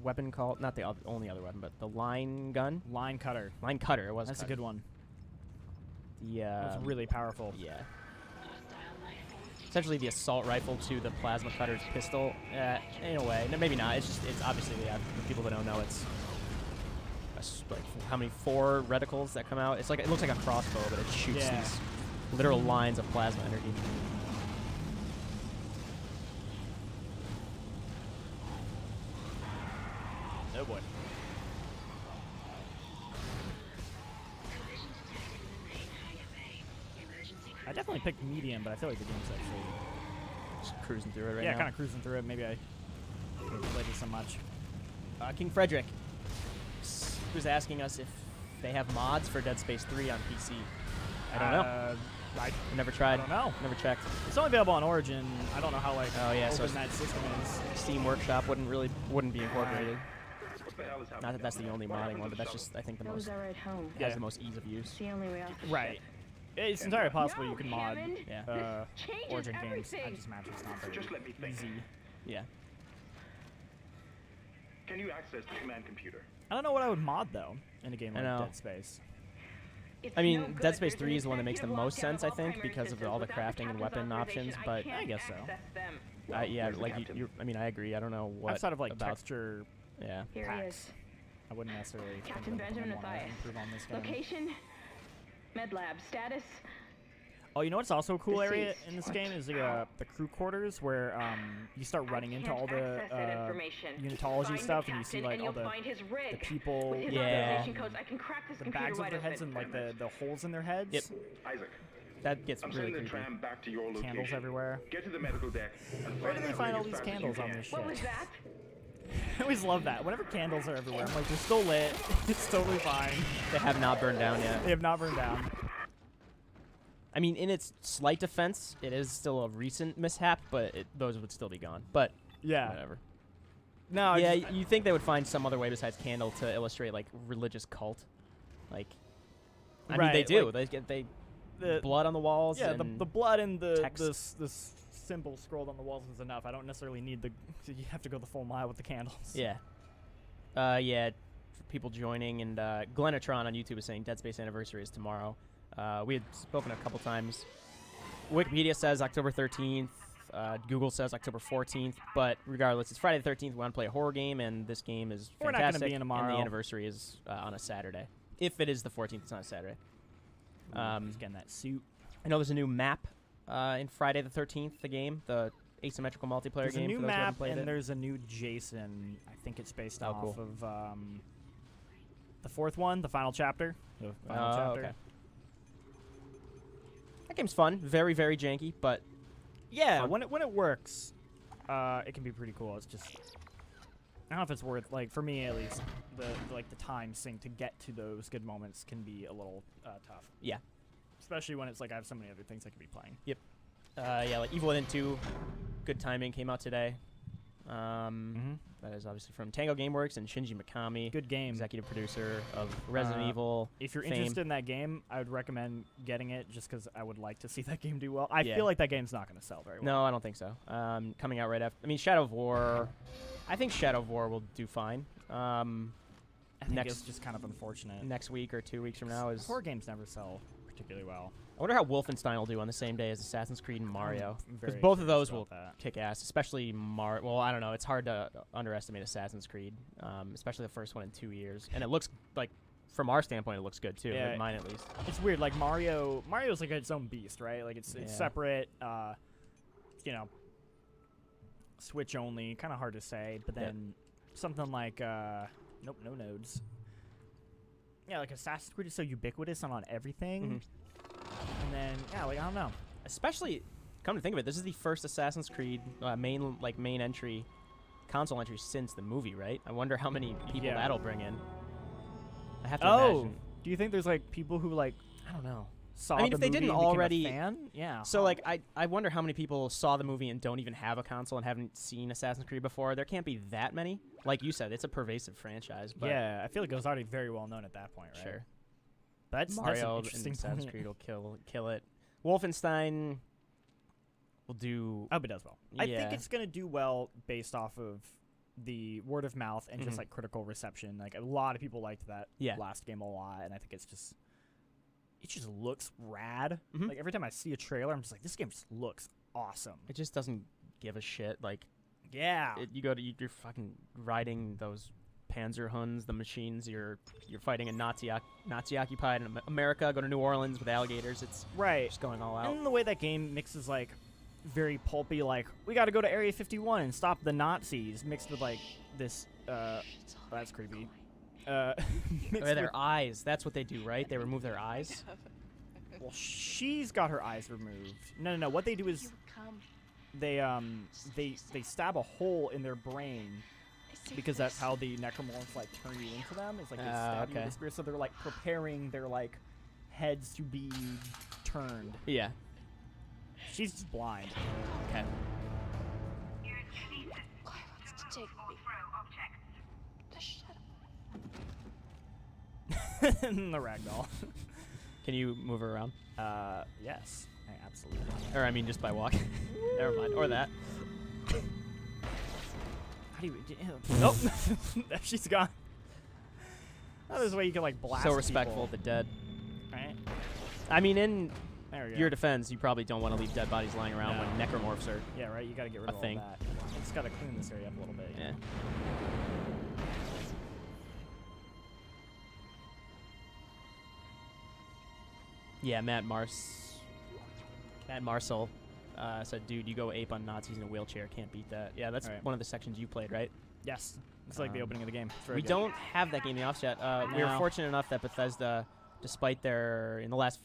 weapon called? Not the only other weapon, but the line gun? Line cutter. Line cutter. It was. That's a good one. It's really powerful. Yeah. Essentially the assault rifle to the plasma cutter's pistol. In a way, no, maybe not. It's obviously for people that don't know, it's like how many 4 reticles that come out. It's like it looks like a crossbow, but it shoots these literal lines of plasma energy. Oh boy. I definitely picked medium, but I feel like the game's actually just cruising through it right now. Yeah, kind of cruising through it. Maybe I haven't played it so much. King Frederick was asking us if they have mods for Dead Space 3 on PC. I don't know. I never tried. I don't know. Never checked. It's only available on Origin. I don't know how open so that system is. Steam Workshop wouldn't be incorporated. Not that that's the only modding one, but that's just I think the most has the most ease of use. The only way off the right. ship. It's entirely possible you can mod Changes Origin games. I everything. just imagine it's not very Just let me think. easy. Yeah. Can you access the command computer? I don't know what I would mod though in a game like know. Dead Space. I mean, Dead Space 3 is the one that makes the most sense, I think, because of all the crafting and weapon options. But I guess so. yeah, like I mean, I agree. I don't know what Outside of like about texture Yeah. Here he packs, is. I wouldn't necessarily Captain think that Benjamin I want to Mathias. improve on this game. Location, med lab status. Oh, you know what's also a cool area Deceased. in this game is the crew quarters where you start running into all the unitology stuff and you see like all the people, With his the authorization codes, I can crack this the computer bags of wide their heads open. and like the holes in their heads. Yep. Isaac, That gets I'm really sending the creepy. tram back to your location. Candles everywhere. Get to the medical deck. And Where do they that find all radio these fast as candles you on can. this shit? What was that? I always love that. Whenever candles are everywhere, I'm like, they're still lit. It's totally fine. They have not burned down yet. They have not burned down. I mean, in its slight defense, it is still a recent mishap, but those would still be gone. But Yeah. whatever. No. Yeah, you think they would find some other way besides candle to illustrate like religious cult, like. I mean, they do. Like, they the blood on the walls. Yeah, and the blood and the symbol scrolled on the walls is enough. I don't necessarily need you have to go the full mile with the candles. Yeah. Yeah. People joining, and Glenatron on YouTube is saying Dead Space anniversary is tomorrow. We had spoken a couple times. Wikipedia says October 13th. Google says October 14th. But regardless, it's Friday the 13th. We want to play a horror game, and this game is fantastic. We're not going to be in tomorrow. And the anniversary is on a Saturday. If it is the 14th, it's on a Saturday. He's getting that suit. I know there's a new map in Friday the 13th, the game, the asymmetrical multiplayer game. There's a new for those who haven't map, and it. there's a new Jason. I think it's based off cool. of the fourth one, the final chapter. The final chapter. Okay. That game's fun. Very, very janky, but yeah, fun. when it works, it can be pretty cool. It's just I don't know if it's worth, like, for me at least, the time sink to get to those good moments can be a little tough. Yeah. Especially when it's like I have so many other things I could be playing. Yep. Yeah, like Evil Within 2, good timing, came out today. That is obviously from Tango Gameworks and Shinji Mikami. Good game. Executive producer of Resident Evil. If you're fame. interested in that game, I would recommend getting it just because I would like to see that game do well. I feel like that game's not going to sell very well. No, I don't think so. Coming out right after. I mean, Shadow of War. I think Shadow of War will do fine. I think it's just kind of unfortunate. Next week or 2 weeks from now is. Horror games never sell particularly well. I wonder how Wolfenstein will do on the same day as Assassin's Creed and Mario. Because Very both of those will that. kick ass, especially Mario. Well, I don't know. It's hard to underestimate Assassin's Creed, especially the first one in 2 years. And it looks like, from our standpoint, it looks good too. Yeah, like mine at least. It's weird. Like Mario's like its own beast, right? Like it's separate. You know, Switch only. Kind of hard to say. But then something like nope, no nodes. Yeah, like Assassin's Creed is so ubiquitous and on everything. And then, yeah, like, I don't know. Especially, come to think of it, this is the first Assassin's Creed main entry, console entry since the movie, right? I wonder how many people that'll bring in. I have to imagine. Do you think there's, like, people who, like, I don't know, saw I mean, the if they movie didn't and became already, a fan? Yeah. So, like, I wonder how many people saw the movie and don't even have a console and haven't seen Assassin's Creed before. There can't be that many. Like you said, it's a pervasive franchise. But yeah, I feel like it was already very well known at that point, right? Sure. That's Mario an interesting and Assassin's point. Creed will kill it. Wolfenstein will do. I hope it does well. Yeah. I think it's going to do well based off of the word of mouth and just like critical reception. Like a lot of people liked that last game a lot, and I think it just looks rad. Like every time I see a trailer, I'm just like, this game just looks awesome. It just doesn't give a shit. Like, yeah, you're fucking riding those Panzer Huns, the machines. You're fighting in Nazi occupied America. Go to New Orleans with alligators. It's just going all out. And the way that game mixes like very pulpy, like we got to go to Area 51 and stop the Nazis, mixed with like this. That's creepy. Their eyes. That's what they do, right? They remove their eyes. Well, she's got her eyes removed. No. What they do is they stab a hole in their brain. Because that's how the necromorphs like turn you into them. It's like they stab you with the spear, so they're like preparing their like heads to be turned. Yeah. She's just blind. Okay. The ragdoll. Can you move her around? Yes, absolutely. Or I mean, just by walking. Never mind. Or that. How do you? Nope. She's gone. Oh, there's a way you can like blast. So respectful people. of the dead. Right. I mean, in there we go. your defense, you probably don't want to leave dead bodies lying around when necromorphs are. Yeah, right. You got to get rid of all that. Just got to clean this area up a little bit. Yeah. Yeah, Matt Marcel said, dude, you go ape on Nazis in a wheelchair. Can't beat that. Yeah, that's one of the sections you played, right? Yes. It's like the opening of the game. We don't have that game in the offs yet. We were fortunate enough that Bethesda, despite in the last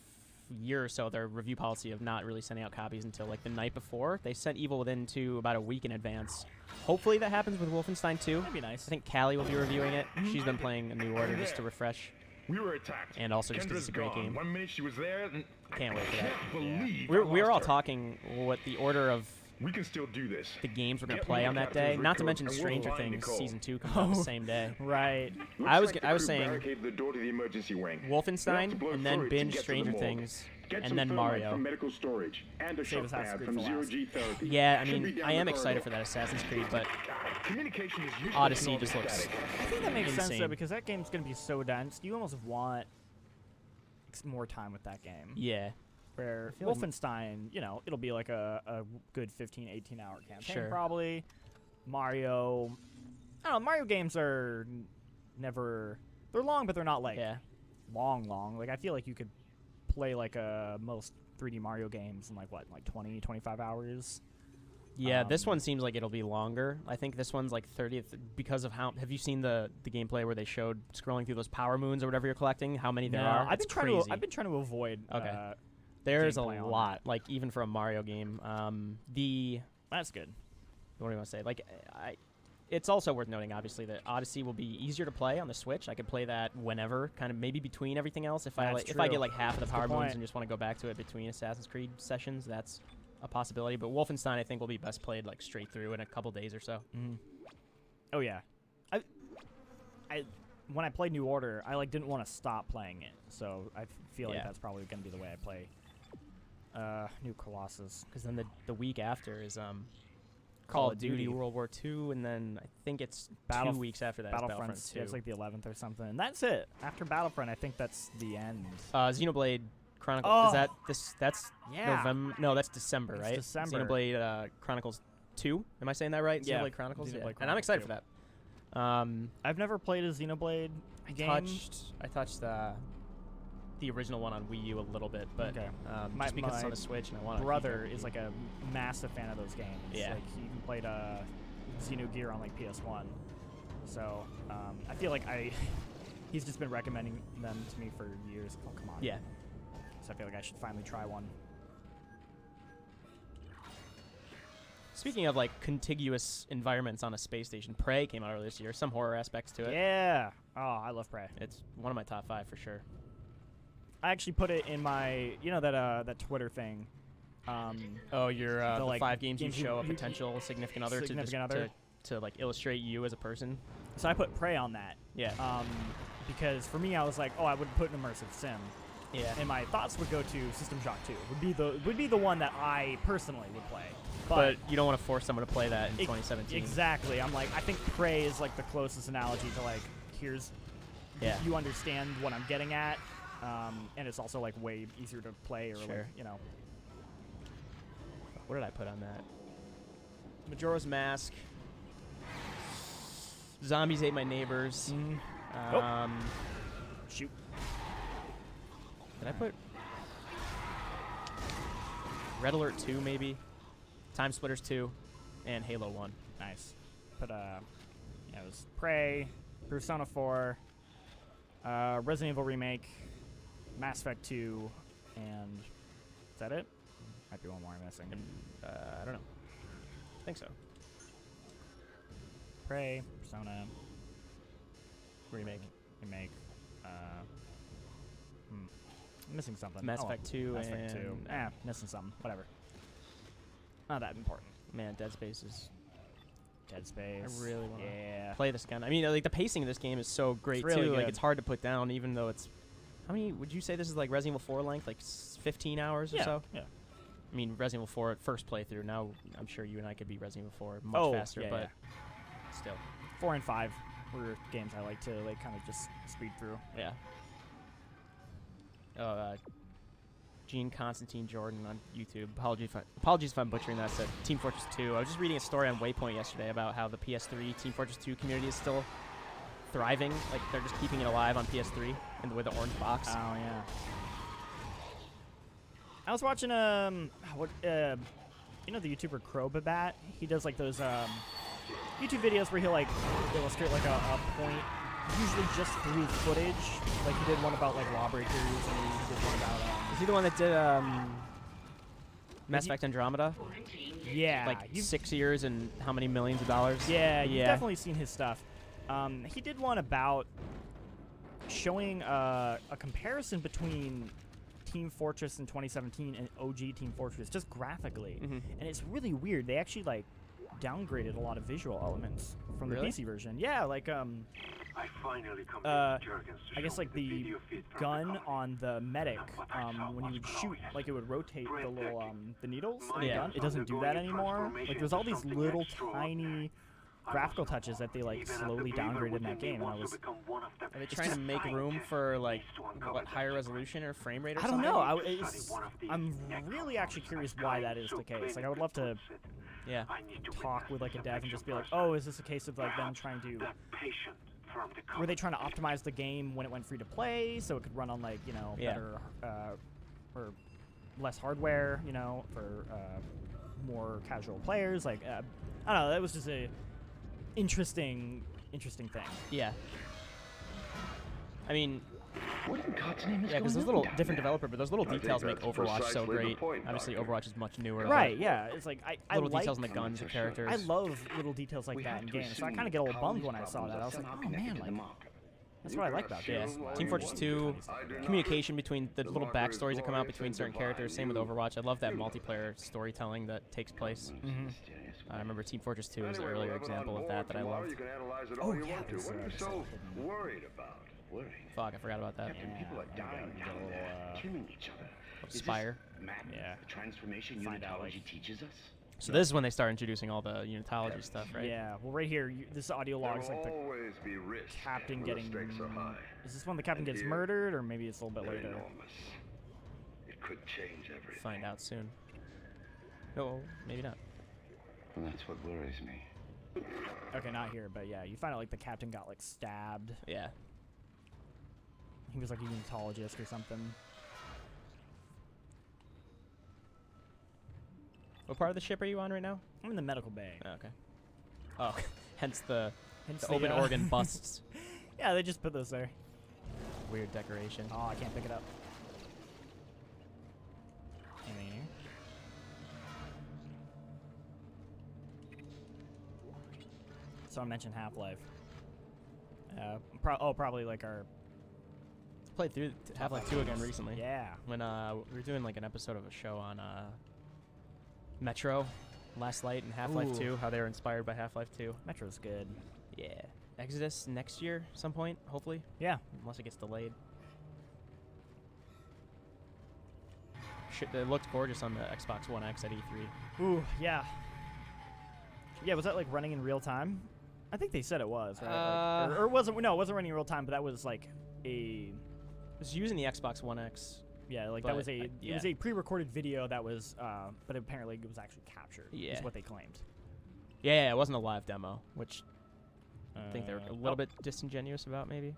year or so, their review policy of not really sending out copies until like the night before, they sent Evil Within 2 about a week in advance. Hopefully that happens with Wolfenstein 2. That'd be nice. I think Callie will be reviewing it. She's been playing A New Order just to refresh. We were attacked. And also just because it's a great game. 1 minute she was there. And can't wait for that. Believe we were all talking what the order of We can still do this. The games we're gonna play on that day. Not to mention Stranger Things season 2 comes out the same day. Right. I was saying the door to the emergency wing. Wolfenstein and then binge Stranger Things and then Mario. From medical storage and a shock pad from zero-G therapy. Yeah, I mean, I am excited for that Assassin's Creed, but Odyssey just looks I think that makes sense though, because that game's gonna be so dense. You almost want more time with that game. Yeah. Where Wolfenstein, you know, it'll be like a good 15, 18-hour campaign probably. Mario, I don't know, Mario games are never, they're long, but they're not like long. Like I feel like you could play like most 3D Mario games in like 20, 25 hours. Yeah, this one seems like it'll be longer. I think this one's like 30th because of how. Have you seen the gameplay where they showed scrolling through those power moons or whatever you're collecting? How many there are? I've been trying to avoid. Okay. There's a lot, like even for a Mario game. That's good. What do you want to say? Like, it's also worth noting, obviously, that Odyssey will be easier to play on the Switch. I could play that whenever, kind of maybe between everything else. If I get like half of the power moons and just want to go back to it between Assassin's Creed sessions, that's a possibility. But Wolfenstein, I think, will be best played like straight through in a couple days or so. Oh yeah, when I played New Order, I didn't want to stop playing it, so I feel like that's probably going to be the way I play New Colossus. Because then the week after is Call of Duty World War II, and then I think it's 2 weeks after that. Battlefront 2. It's like the 11th or something, and that's it. After Battlefront, I think that's the end. Xenoblade Chronicles. Is that's November? No, that's December, right? December. Xenoblade Chronicles 2. Am I saying that right? Yeah. Xenoblade Chronicles. And I'm excited for that. I've never played a Xenoblade game. I touched the original one on Wii U a little bit, but just because it's on the Switch and I want to. My brother is like a massive fan of those games. Yeah. Like he even played Xenogear on like PS1. So I feel like he's just been recommending them to me for years. Oh come on. Yeah. So I feel like I should finally try one. Speaking of like contiguous environments on a space station, Prey came out earlier this year. Some horror aspects to it. Yeah. Oh, I love Prey. It's one of my top 5 for sure. I actually put it in my, that Twitter thing. The 5 games you show a potential significant other to like illustrate you as a person. So I put Prey on that. Yeah. Because for me, I was like, I would put an immersive sim. Yeah. And my thoughts would go to System Shock 2. Would be the one that I personally would play. But you don't want to force someone to play that in 2017. Exactly. I'm like, I think Prey is like the closest analogy to like, you understand what I'm getting at. And it's also like way easier to play, or like, you know. What did I put on that? Majora's Mask. Zombies Ate My Neighbors. Shoot. Did I put Red Alert 2 maybe? Time Splitters 2 and Halo 1. Nice. But it was Prey, Persona 4, Resident Evil Remake, Mass Effect 2, and is that it? Might be one more I'm missing. I don't know. I think so. Prey, Persona, Remake. I'm missing something. Mass Effect 2 Mass Effect 2. Missing something. Whatever. Not that important. Man, Dead Space is... Dead Space. I really want to play this again. I mean, like, the pacing of this game is so great, really too. Good. Like, it's hard to put down, even though it's... How many... Would you say this is, like, Resident Evil 4 length? Like, 15 hours or so? Yeah. I mean, Resident Evil 4 at first playthrough. Now, I'm sure you and I could beat Resident Evil 4 much faster, but still. 4 and 5 were games I like to, like, kind of just speed through. Yeah. Gene Constantine Jordan on YouTube. Apologies if I'm butchering that. Said Team Fortress 2. I was just reading a story on Waypoint yesterday about how the PS3 Team Fortress 2 community is still thriving. Like, they're just keeping it alive on PS3 and with the orange box. Oh yeah. I was watching the YouTuber Crobabat. He does like those YouTube videos where he'll like illustrate like a point, usually just through footage. Like he did one about like Lawbreakers, and he did one about. Is he the one that did Mass Effect Andromeda? Yeah. Like 6 years and how many millions of dollars? Yeah, you've definitely seen his stuff. He did one about showing a comparison between Team Fortress in 2017 and OG Team Fortress, just graphically. And it's really weird. They actually, like, downgraded a lot of visual elements from the PC version. Yeah, like, I guess, like, the gun on the medic, when you would shoot, like, it would rotate the little, the needles in the gun. It doesn't do that anymore. Like, there's all these little tiny graphical touches that they, like, slowly downgraded in that game. And are they trying to make room for, like, what, higher resolution or frame rate or something? I don't know. I'm really actually curious why that is the case. Like, I would love to talk with, like, a dev and just be like, oh, is this a case of, like, them trying to... Were they trying to optimize the game when it went free to play so it could run on, like, you know, better or less hardware, you know, for more casual players? Like, I don't know. That was just a interesting thing. Yeah. I mean, what in God's name is because there's a little different developer, but those little details make Overwatch so great. Obviously, Overwatch is much newer. Right, yeah. It's like, I little details in the guns, the characters. I love little details like that in games, so I kind of get a little bummed when I saw that. I was like, oh, man, like, that's what I like about games. Team Fortress 2, communication between the little backstories that come out between certain characters. Same with Overwatch. I love that multiplayer storytelling that takes place. I remember Team Fortress 2 was an earlier example of that I loved. Oh, yeah. Fuck, I forgot about that. People are dying down there, killing each other. Spire. Yeah. The transformation unitology teaches us. So this is when they start introducing all the unitology stuff, right? Yeah. Well, right here, this audio log is like the captain getting. Is this when the captain gets murdered, or maybe it's a little bit later? It could change everything. Find out soon. No, maybe not. Well, that's what worries me. Okay, not here, but yeah, you find out like the captain got like stabbed. Yeah. He was like a unitologist or something. What part of the ship are you on right now? I'm in the medical bay. Oh, okay. Oh, hence the open organ busts. Yeah, they just put those there. Weird decoration. Oh, I can't pick it up. Someone mentioned Half-Life. Probably like our... Played through Half-Life 2 again recently. Yeah. When we were doing like an episode of a show on Metro, Last Light, and Half-Life 2, how they were inspired by Half-Life 2. Metro's good. Yeah. Exodus next year, some point, hopefully. Yeah. Unless it gets delayed. Shit, it looked gorgeous on the Xbox One X at E3. Ooh, yeah. Yeah, was that like running in real time? I think they said it was, right? Or wasn't? No, it wasn't running in real time, but that was like a... It was using the Xbox One X. Yeah, like that was a... It was a pre-recorded video that was... but apparently it was actually captured, is what they claimed. Yeah, it wasn't a live demo, which I think they were a little bit disingenuous about, maybe.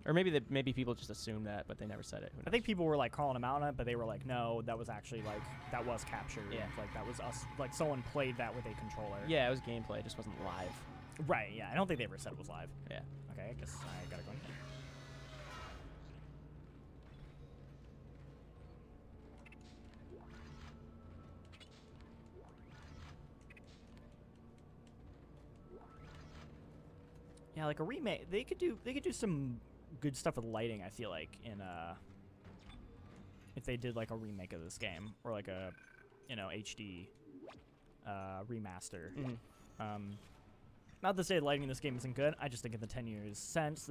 Or maybe people just assumed that, but they never said it. I think people were like calling them out on it, but they were like, no, that was actually like, that was captured. Yeah. Like that was us, like someone played that with a controller. Yeah, it was gameplay, it just wasn't live. Right, yeah. I don't think they ever said it was live. Yeah. Okay, I guess I gotta go in. Yeah, like a remake. They could do some good stuff with lighting, I feel like, in if they did like a remake of this game or like a, you know, HD remaster. Not to say lighting in this game isn't good. I just think in the 10 years since,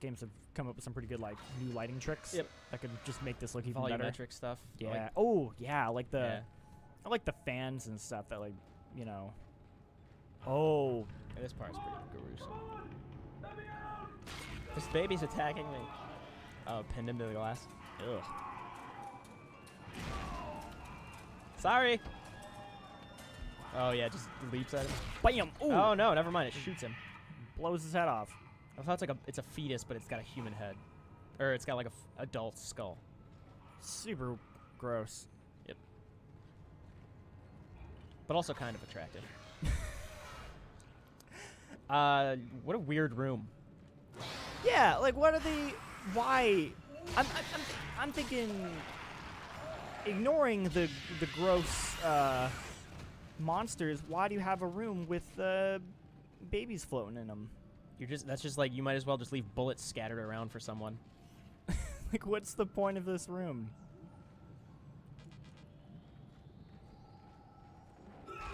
games have come up with some pretty good like new lighting tricks that could just make this look even better. Volumetric stuff. Yeah. Like, oh yeah, like the I like the fans and stuff that, like, you know. Oh, yeah, this part's pretty gruesome. This baby's attacking me. Oh, pinned him to the glass. Ugh. Sorry. Oh yeah, just leaps at him. Bam! Ooh. Oh no, never mind. It shoots him. Blows his head off. I thought it's a fetus, but it's got a human head, or it's got like a adult skull. Super gross. Yep. But also kind of attractive. What a weird room. Yeah, like what are the... Why? I'm thinking... Ignoring the gross monsters, why do you have a room with babies floating in them? That's just like, you might as well just leave bullets scattered around for someone. Like, what's the point of this room?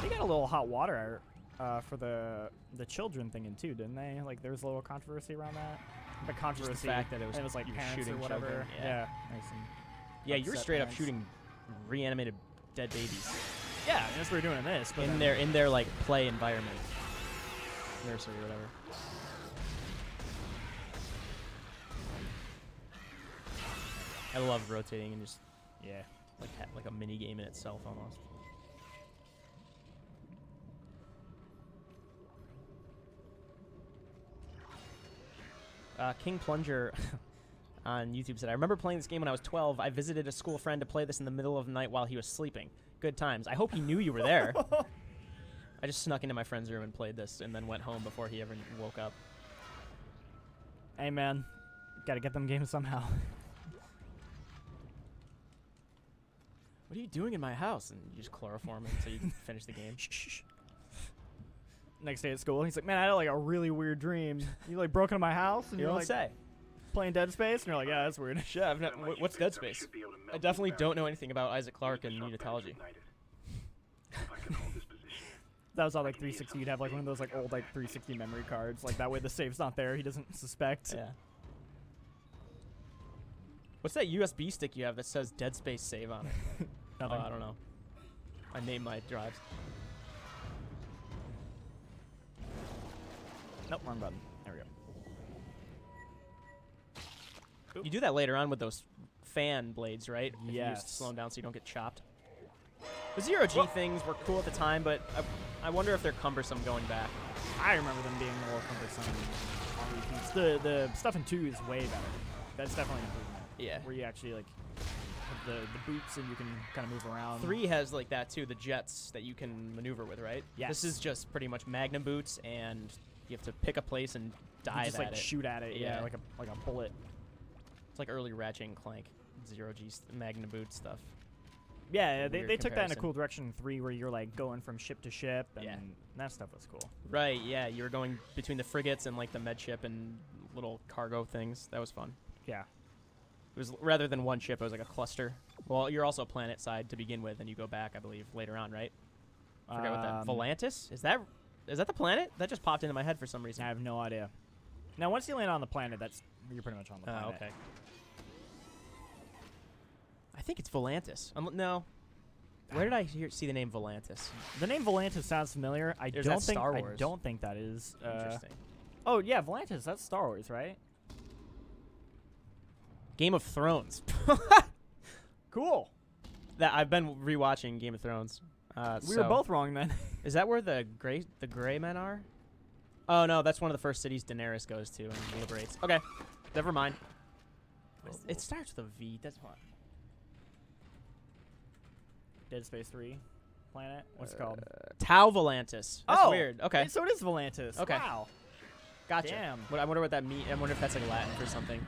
They got a little hot water for the children thing too, didn't they? Like, there was a little controversy around that. The controversy, just the fact that it was like parents shooting or whatever. children. Yeah. Yeah, you're straight up shooting reanimated dead babies. Yeah, that's what we're doing in this. But in their like play environment, nursery or whatever. I love rotating and just like a mini game in itself almost. King Plunger on YouTube said, I remember playing this game when I was 12. I visited a school friend to play this in the middle of the night while he was sleeping. Good times. I hope he knew you were there. I just snuck into my friend's room and played this and then went home before he ever woke up. Hey, man. Gotta get them games somehow. What are you doing in my house? And you just chloroform it until you can finish the game. Shh. Next day at school, he's like, man, I had like a really weird dream. You like broke into my house and you're like playing Dead Space, and you're like, yeah, that's weird. Yeah, what's Dead Space? I definitely don't know anything about Isaac Clarke and unitology. That was all like 360. You'd have like one of those like old like 360 memory cards. Like that way the save's not there. He doesn't suspect. Yeah. What's that USB stick you have that says Dead Space save on it? Nothing. I don't know. I named my drives. Nope, wrong button. There we go. You do that later on with those fan blades, right? Yes. You slow them down so you don't get chopped. The zero-G things were cool at the time, but I wonder if they're cumbersome going back. I remember them being a little cumbersome on repeats. The stuff in 2 is way better. That's definitely an improvement. Yeah. Where you actually like have the boots and you can kind of move around. 3 has like that too, the jets that you can maneuver with, right? Yes. This is just pretty much Magnum boots, and you have to pick a place and dive just, at like, it. shoot at it, yeah, like a bullet. It's like early Ratchet and Clank, zero-G Magnum boot stuff. Yeah, they took that in a cool direction in 3, where you're like going from ship to ship, and that stuff was cool. Right, yeah, you were going between the frigates and like the med ship and little cargo things. That was fun. Yeah. It was, rather than one ship, it was like a cluster. Well, you're also planet side to begin with, and you go back, I believe, later on, right? I forgot what that. Volantis? Is that the planet? That just popped into my head for some reason. I have no idea. Now, once you land on the planet, you're pretty much on the planet. Oh, okay. I think it's Volantis. No. Where did I see the name Volantis? The name Volantis sounds familiar. I don't think that is. Interesting. Oh yeah, Volantis. That's Star Wars, right? Game of Thrones. Cool. That I've been rewatching Game of Thrones. We were both wrong then. Is that where the gray men are? Oh no, that's one of the first cities Daenerys goes to and liberates. Okay, never mind. It starts with a V. That's fine. Dead Space 3 planet. What's it called? Tau Volantis. That's weird. Okay. So it is Volantis. Okay. Wow. Gotcha. Damn. I wonder what that means. I wonder if that's like Latin for something.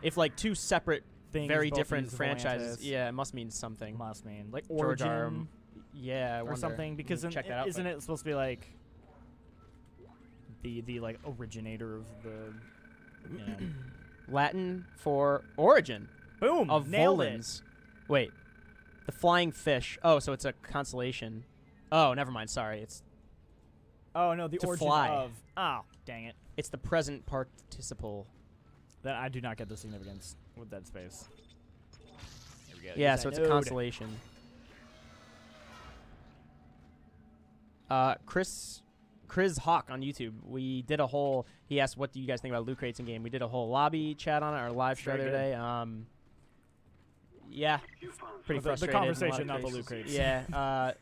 If like two separate, very different franchises. Volantis. Yeah, it must mean something. Must mean like George Origin. Yeah, or something. Because isn't it supposed to be like the like originator of the Latin for origin? Boom. Of nailed Volans. It. Wait. The flying fish. Oh, so it's a constellation. Oh, never mind. Sorry. It's oh no, the to origin fly. of. Oh, dang it. It's the present participle. That I do not get the significance with Dead Space. There we go. Yeah, so it's a constellation. Chris Hawk on YouTube. We did a whole. He asked, "What do you guys think about loot crates in game?" We did a whole lobby chat on it, our live show the other day. Yeah, pretty frustrated. The conversation, not the loot crates. Yeah.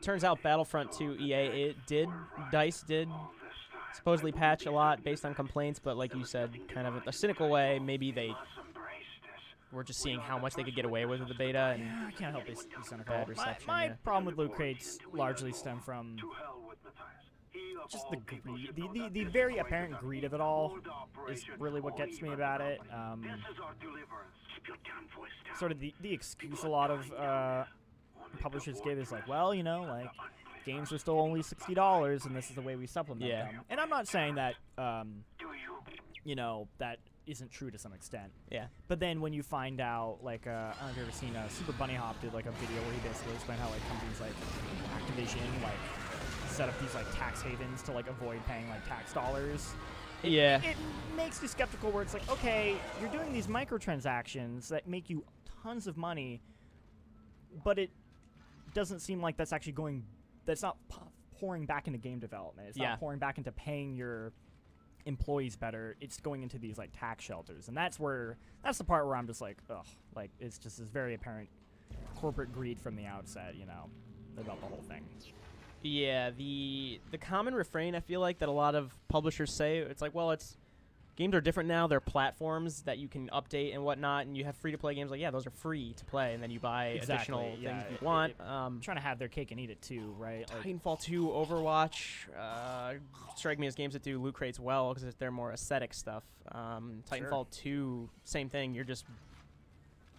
Turns out Battlefront 2 EA DICE did supposedly patch a lot based on complaints, but like you said, kind of a cynical way. Maybe they were just seeing how much they could get away with the beta, and I can't help it. Bad reception. My problem with loot crates largely stem from just the greed, the very apparent greed of it all is really what gets me about it. Sort of the excuse a lot of publishers give is like, well, you know, like games are still only $60, and this is the way we supplement them. And I'm not saying that, you know, that isn't true to some extent. Yeah. But then when you find out, like, I don't know if you've ever seen Super Bunny Hop did like a video where he basically explained how like companies like Activision like set up these like tax havens to like avoid paying like tax dollars. It makes you skeptical where it's like, okay, you're doing these microtransactions that make you tons of money, but it doesn't seem like that's actually that's not pouring back into game development. It's not pouring back into paying your employees better. It's going into these like tax shelters. And that's the part where I'm just like, ugh, like it's just this very apparent corporate greed from the outset, you know, about the whole thing. Yeah, the common refrain I feel like that a lot of publishers say, it's like, well, games are different now. They're platforms that you can update and whatnot, and you have free-to-play games. Like, yeah, those are free to play, and then you buy additional things you want. Trying to have their cake and eat it too, right? Titanfall 2, Overwatch, strike me as games that do loot crates well because they're more aesthetic stuff. Titanfall 2, same thing.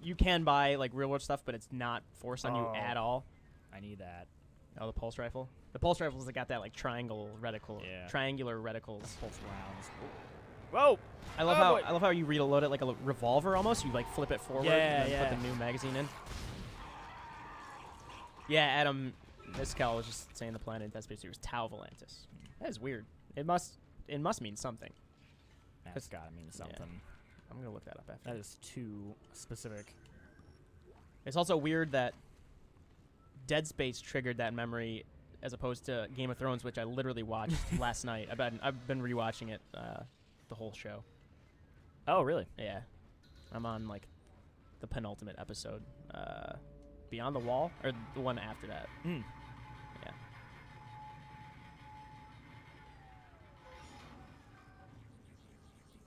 You can buy like real-world stuff, but it's not forced on you at all. I need that. Oh, the pulse rifle. The pulse rifles that got that like triangular reticles. Pulse rounds. Whoa! I love how you reload it like a revolver almost. You like flip it forward and then put the new magazine in. Yeah, Adam Miscal was just saying the planet in Dead Space 2 was Tau Volantis. That is weird. It must mean something. That's gotta mean something. Yeah. I'm gonna look that up after. That is too specific. It's also weird that Dead Space triggered that memory as opposed to Game of Thrones, which I literally watched last night. I've been rewatching it the whole show. Oh, really? Yeah. I'm on like the penultimate episode. Beyond the Wall, or the one after that. Yeah.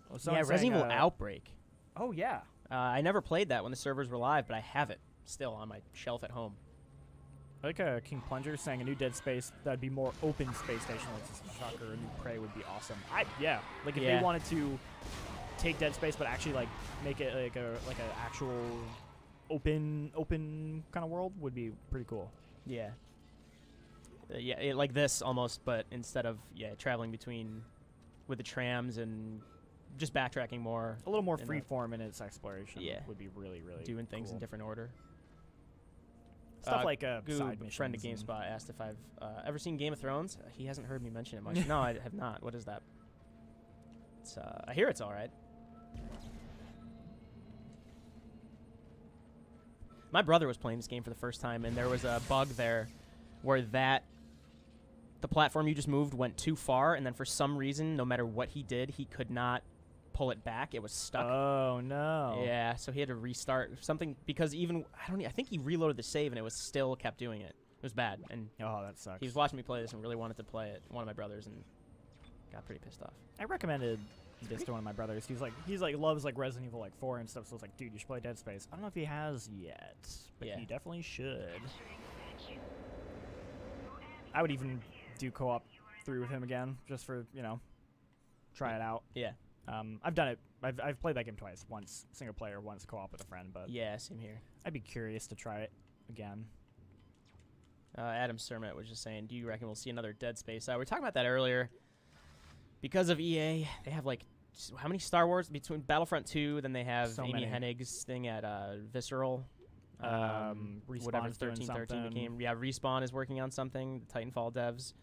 Well, Resident Evil Outbreak. Oh, yeah. I never played that when the servers were live, but I have it still on my shelf at home. I like King Plunger saying a new Dead Space that'd be more open space station, like Shocker, a new Prey would be awesome. Like if they wanted to take Dead Space but actually like make it like an actual open kind of world would be pretty cool. Yeah. Like this almost, but instead of traveling between with the trams and just backtracking more, a little more freeform in its exploration. Would be really doing things cool. in different order. Stuff like side missions. Friend of GameSpot asked if I've ever seen Game of Thrones. He hasn't heard me mention it much. No, I have not. What is that? It's I hear it's all right. My brother was playing this game for the first time, and there was a bug there where the platform you just moved went too far, and then for some reason, no matter what he did, he could not pull it back. It was stuck. Oh no. Yeah, so he had to restart something because I think he reloaded the save and it was still kept doing it. It was bad. And that sucks. He was watching me play this and really wanted to play it. One of my brothers, and got pretty pissed off. I recommended this to one of my brothers. He's like loves like Resident Evil like 4 and stuff. So it's like, dude, you should play Dead Space. I don't know if he has yet, but he definitely should. I would even do co-op through with him again just for try it out. Yeah. I've done it. I've played that game twice. Once single player, once co-op with a friend. But yeah, same here. I'd be curious to try it again. Adam Sermet was just saying, do you reckon we'll see another Dead Space? We were talking about that earlier. Because of EA, they have like how many Star Wars between Battlefront 2? Then they have Amy Hennig's thing at Visceral. Whatever 1313 became. Yeah, Respawn is working on something. The Titanfall devs.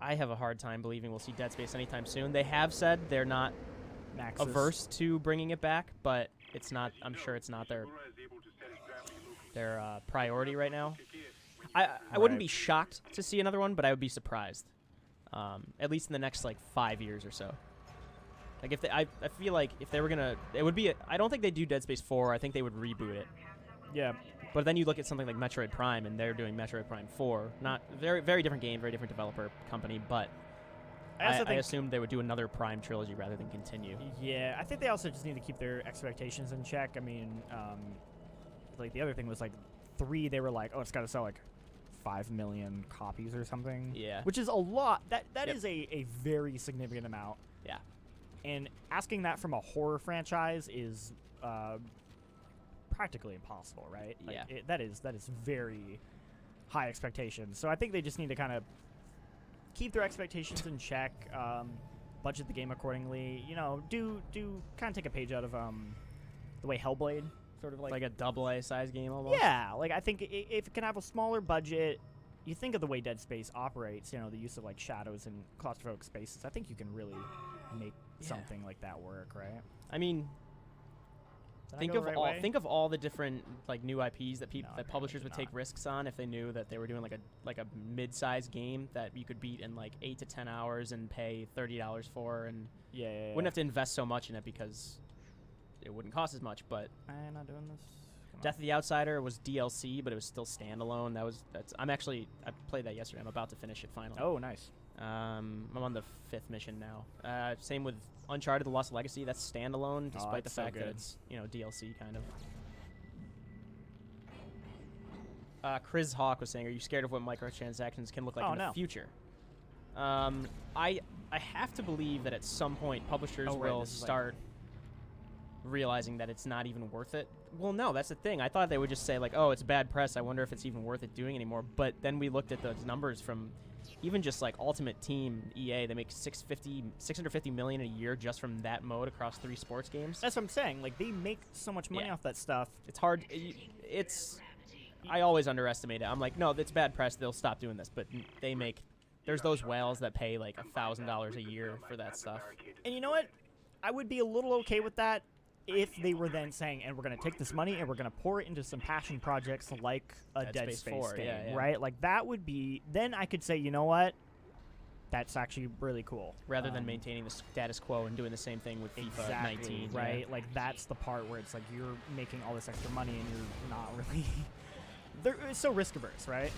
I have a hard time believing we'll see Dead Space anytime soon. They have said they're not averse to bringing it back, but it's not. I'm sure it's not their priority right now. I wouldn't be shocked to see another one, but I would be surprised. At least in the next like 5 years or so. Like if I feel like if they were gonna, it would be. I don't think they'd do Dead Space 4. I think they would reboot it. Yeah. But then you look at something like Metroid Prime, and they're doing Metroid Prime 4. Not very, very different game, very different developer company, but I assumed they would do another Prime trilogy rather than continue. Yeah, I think they also just need to keep their expectations in check. I mean, like the other thing was like 3. They were like, oh, it's got to sell like 5 million copies or something. Yeah. Which is a lot. That is a very significant amount. Yeah. And asking that from a horror franchise is practically impossible, right? Like yeah. That is very high expectations. So I think they just need to kind of keep their expectations in check. budget the game accordingly. You know, do kind of take a page out of the way Hellblade sort of like a AA size game almost. Yeah, like I think if it can have a smaller budget, you think of the way Dead Space operates. You know, the use of like shadows and claustrophobic spaces. I think you can really make something like that work, right? I mean, think of all the different like new IPs that publishers would take risks on if they knew that they were doing like a mid-sized game that you could beat in like 8 to 10 hours and pay $30 for, and wouldn't have to invest so much in it because it wouldn't cost as much. But I'm not doing this. Death of the Outsider was DLC, but it was still standalone. I played that yesterday. I'm about to finish it finally. Oh, nice. I'm on the 5th mission now. Same with Uncharted: The Lost Legacy. That's standalone, despite the fact that it's DLC kind of. Chris Hawk was saying, "Are you scared of what microtransactions can look like in the future?" I have to believe that at some point publishers will start realizing that it's not even worth it. Well, no, that's the thing. I thought they would just say like, "Oh, it's bad press. I wonder if it's even worth it doing anymore." But then we looked at those numbers from even just like Ultimate Team EA. They make $650 million a year just from that mode across 3 sports games. That's what I'm saying. Like they make so much money off that stuff. It's hard. I always underestimate it. I'm like, no, it's bad press. They'll stop doing this. But they make. There's those whales that pay like $1,000 a year for that stuff. And you know what? I would be a little okay with that if they were then saying, and we're going to take this money and we're going to pour it into some passion projects like a Dead Space 4 game, right? Like that would be, then I could say, you know what? That's actually really cool. Rather than maintaining the status quo and doing the same thing with FIFA 19. Right? Yeah. Like that's the part where it's like you're making all this extra money and you're not really, it's so risk averse, right?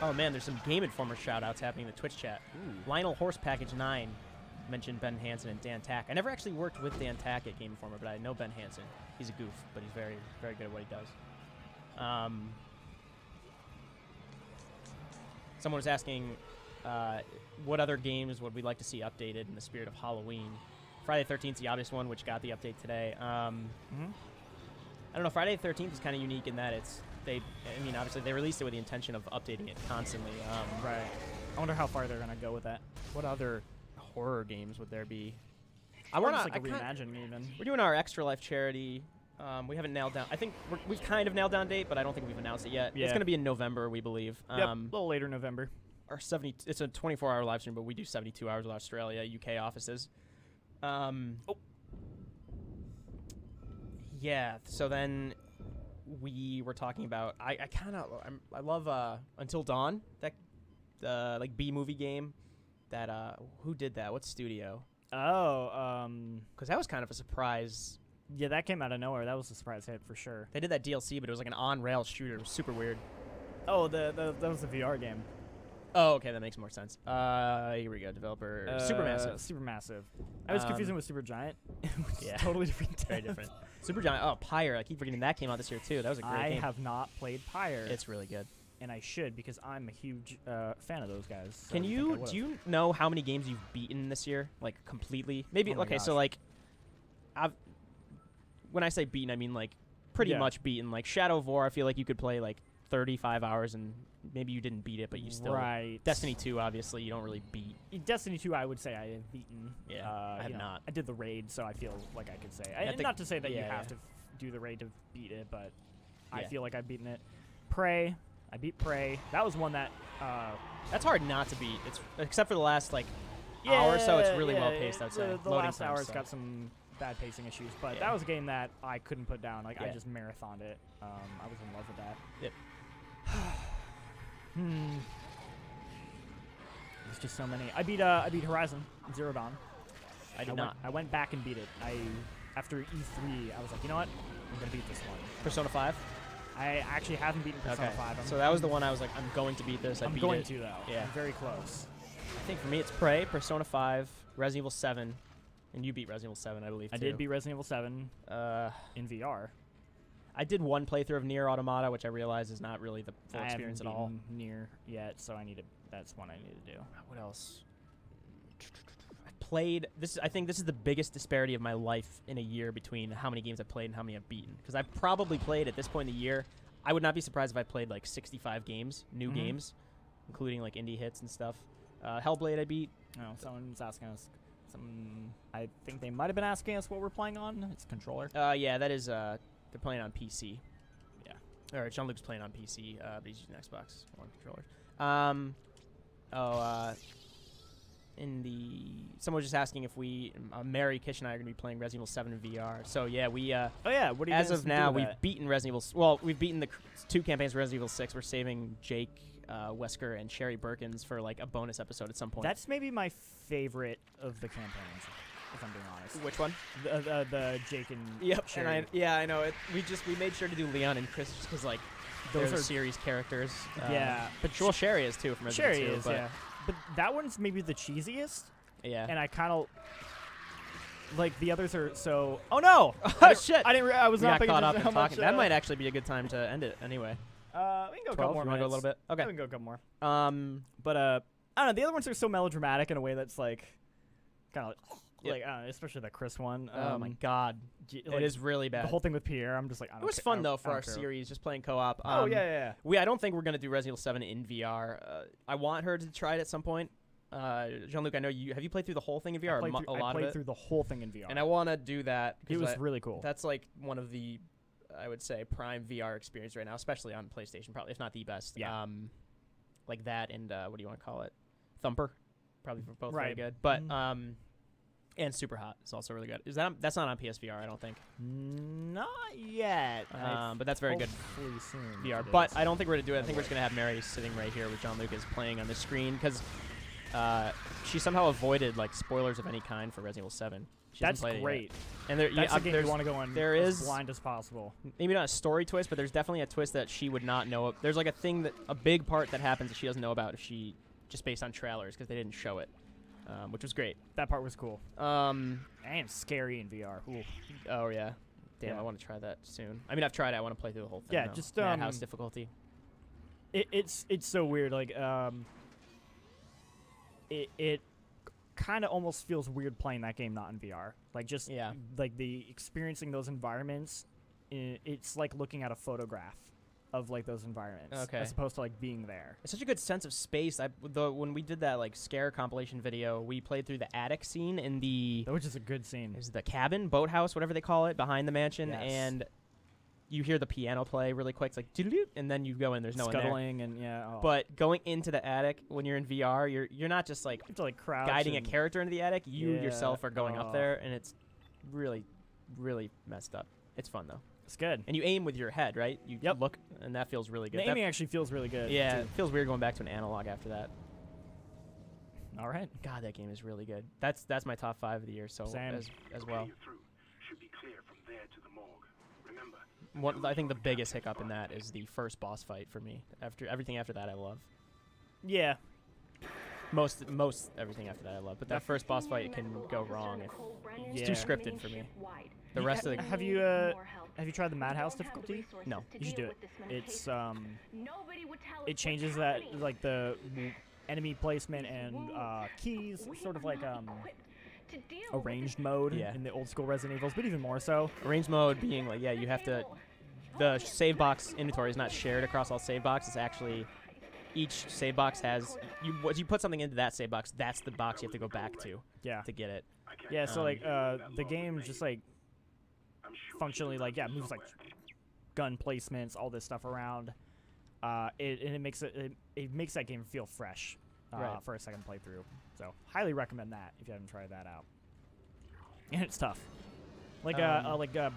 Oh man, there's some Game Informer shout-outs happening in the Twitch chat. Ooh. Lionel Horse Package 9 mentioned Ben Hansen and Dan Tack. I never actually worked with Dan Tack at Game Informer, but I know Ben Hansen. He's a goof, but he's very, very good at what he does. Someone was asking what other games would we like to see updated in the spirit of Halloween. Friday the 13th is the obvious one, which got the update today. I don't know. Friday the 13th is kind of unique in that obviously they released it with the intention of updating it constantly. Right. I wonder how far they're gonna go with that. What other horror games would there be? I want to reimagine even. We're doing our Extra Life charity. We haven't nailed down. I think we've kind of nailed down date, but I don't think we've announced it yet. Yeah. It's going to be in November, we believe. Yep, a little later November. It's a 24-hour live stream, but we do 72 hours with Australia, UK offices. Yeah. So then we were talking about. I love Until Dawn, that like B-movie game. That who did that? What studio? Because that was kind of a surprise. Yeah, that came out of nowhere. That was a surprise hit for sure. They did that DLC, but it was like an on-rails shooter. It was super weird. Oh, that was the VR game. Oh, okay, that makes more sense. Here we go. Developer Supermassive. Supermassive. I was confusing with Supergiant. Yeah, totally different. Very different. Supergiant. Oh, Pyre. I keep forgetting that came out this year too. That was a great game. I have not played Pyre. It's really good. And I should, because I'm a huge fan of those guys. So do you know how many games you've beaten this year? Like completely? Maybe. Okay, so like, when I say beaten, I mean like pretty much beaten. Like Shadow of War, I feel like you could play like 35 hours and maybe you didn't beat it, but you still. Right. Destiny 2, obviously, you don't really beat. Destiny 2, I would say I have beaten. Yeah, I have not. I did the raid, so I feel like I could say. Not to say that you have to do the raid to beat it, but I feel like I've beaten it. Prey. I beat Prey. That was one that. That's hard not to beat. It's except for the last like hour or so. It's really well paced. I'd say the last hour's got some bad pacing issues, but that was a game that I couldn't put down. Like I just marathoned it. I was in love with that. Yep. There's just so many. I beat Horizon Zero Dawn. I did not. I went back and beat it. After E3, I was like, you know what? I'm gonna beat this one. Persona 5. I actually haven't beaten Persona 5. So that was the one I was like, I'm going to beat this. I'm going to, though. Yeah. I'm very close. I think for me it's Prey, Persona 5, Resident Evil 7, and you beat Resident Evil 7, I believe, too. I did beat Resident Evil 7 in VR. I did one playthrough of Nier Automata, which I realize is not really the full experience at all. I haven't beaten Nier yet, so that's one I need to do. What else? Played this. I think this is the biggest disparity of my life in a year between how many games I've played and how many I've beaten. Because I've probably played at this point in the year. I would not be surprised if I played like 65 games, new games, including like indie hits and stuff. Hellblade I beat No, someone's asking us. I think they might have been asking us what we're playing on. It's a controller. Yeah, that is. They're playing on PC. Yeah. Or Jean-Luc's playing on PC. But he's using Xbox One controller. Someone was just asking if Mary, Kish, and I are going to be playing Resident Evil 7 in VR. So yeah, we. What do you as guys of now, do with we've that? beaten Resident Evil. Well, we've beaten the 2 campaigns for Resident Evil 6. We're saving Jake, Wesker, and Sherry Birkins for like a bonus episode at some point. That's maybe my favorite of the campaigns, if I'm being honest. Which one? The Jake and Sherry. And I know it. We made sure to do Leon and Chris just because like those are series characters. Yeah, but Sherry is too from Resident Evil 2. Sherry is, yeah. But that one's maybe the cheesiest. Yeah. And I kind of like the others are so. Oh no! Shit! I was not caught up in in talking. That might actually be a good time to end it anyway. We can go a couple more minutes. Go a little bit. Okay. We can go a couple more. But I don't know. The other ones are so melodramatic in a way that's like kind of like especially that Chris one. Oh my god, it is really bad. The whole thing with Pierre, I'm just like, I don't It was fun though for our series, just playing co-op. Yeah. I don't think we're gonna do Resident Evil 7 in VR. I want her to try it at some point. Jean-Luc, I know have you played through the whole thing in VR? I played through the whole thing in VR, and I want to do that. It was really cool. That's like one of the, I would say, prime VR experience right now, especially on PlayStation, probably if not the best. Yeah. Like that and what do you want to call it? Thumper, probably both right. very good. But and Super Hot is also really good. That's not on PSVR, I don't think. Not yet. But that's very good soon VR. But I don't think we're gonna do it. I think we're just gonna have Mary sitting right here with Jean-Luc is playing on the screen because she somehow avoided like spoilers of any kind for Resident Evil 7. That's great. And that's a game you want to go on as blind as possible. Maybe not a story twist, but there's definitely a twist that she would not know. There's like a big part that happens that she doesn't know about if she just based on trailers because they didn't show it. Which was great. That part was cool. And scary in VR. Ooh. Oh yeah, damn! I want to try that soon. I mean, I've tried it. I want to play through the whole thing. Yeah, though. just house difficulty. It's so weird. Like it kind of almost feels weird playing that game not in VR. Like just like the experiencing those environments. It's like looking at a photograph of like those environments, as opposed to like being there. It's such a good sense of space. When we did that like scare compilation video, we played through the attic scene in which is a good scene. Is the cabin, boathouse, whatever they call it, behind the mansion, and you hear the piano play really quick. It's like doo-doo-doo, and then you go in. There's no one there. Scuttling and But going into the attic when you're in VR, you're not just like, you have to, like crouch guiding a character into the attic. You yourself are going up there, and it's really, really messed up. It's fun though. It's good. And you aim with your head, right? You look, and that feels really good. The aiming actually feels really good. Yeah, it feels weird going back to an analog after that. All right. God, that game is really good. That's my top 5 of the year. So as well. Should be clear from there to the morgue. Remember. I think the biggest hiccup in that is the first boss fight for me. Everything after that, I love. Yeah. Most everything after that I love, but that first boss fight can go wrong if it's too scripted for me. The rest of the have you tried the Madhouse difficulty? No, you should do it. It's it changes that like the enemy placement and keys, sort of like arranged mode in the old school Resident Evils, but even more so. Arranged mode being like you have to the save box inventory is not shared across all save boxes. It's actually each save box has you put something into that save box, that's the box you have to go back to to get it. Yeah, so like the game just like functionally like moves like gun placements, all this stuff around. It makes that game feel fresh for a second playthrough. So highly recommend that if you haven't tried that out. And it's tough. Like when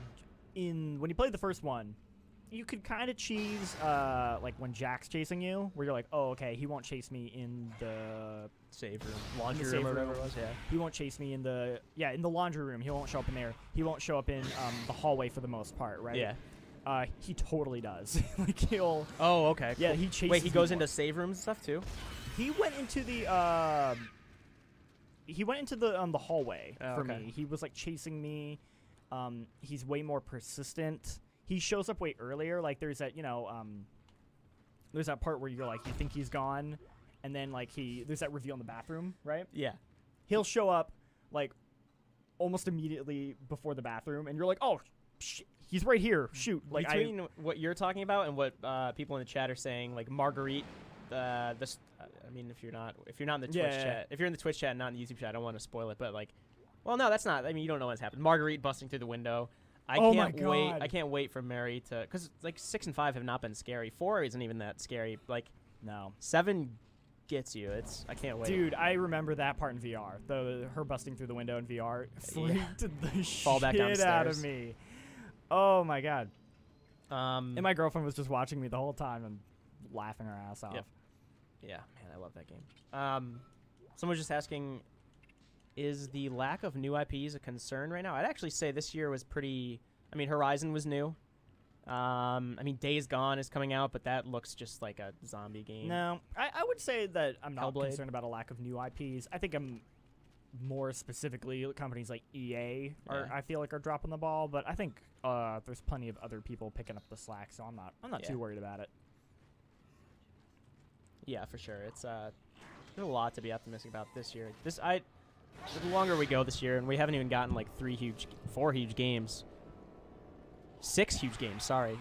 you played the first one, you could kind of cheese like when Jack's chasing you, where you're like, oh, okay, he won't chase me in the save room, laundry room, or whatever it was. Yeah, he won't chase me in the laundry room. He won't show up in there. He won't show up in the hallway for the most part, right? Yeah. He totally does. Like he'll. Oh, okay. Yeah, cool. he chases. Wait, he goes into save rooms and stuff too. He went into the. He went into the hallway for me. He was like chasing me. He's way more persistent. He shows up way earlier. Like there's that, there's that part where you're like, you think he's gone, and then like there's that reveal in the bathroom, right? Yeah. He'll show up like almost immediately before the bathroom, and you're like, oh, he's right here. Shoot! Like between what you're talking about and what people in the chat are saying, like Marguerite this. I mean, if you're not in the Twitch chat, if you're in the Twitch chat and not in the YouTube chat, I don't want to spoil it. But like, well, no, that's not. I mean, you don't know what's happened. Marguerite busting through the window. I can't wait. I can't wait for Mary to, because like 6 and 5 have not been scary. 4 isn't even that scary. Like, no. 7 gets you. I can't wait. Dude, I remember that part in VR. Her busting through the window in VR freaked the Fall back shit out of me. Oh my god. And my girlfriend was just watching me the whole time and laughing her ass off. Yep. Yeah, man, I love that game. Someone was just asking, is the lack of new IPs a concern right now? I'd actually say this year was pretty. I mean, Horizon was new. I mean, Days Gone is coming out, but that looks just like a zombie game. No, I would say that I'm not Hellblade. concerned about a lack of new IPs. I think I'm more specifically companies like EA I feel like are dropping the ball, but I think there's plenty of other people picking up the slack, so I'm not too worried about it. Yeah, for sure. It's there's a lot to be optimistic about this year. The longer we go this year, and we haven't even gotten like 4 huge games. 6 huge games, sorry.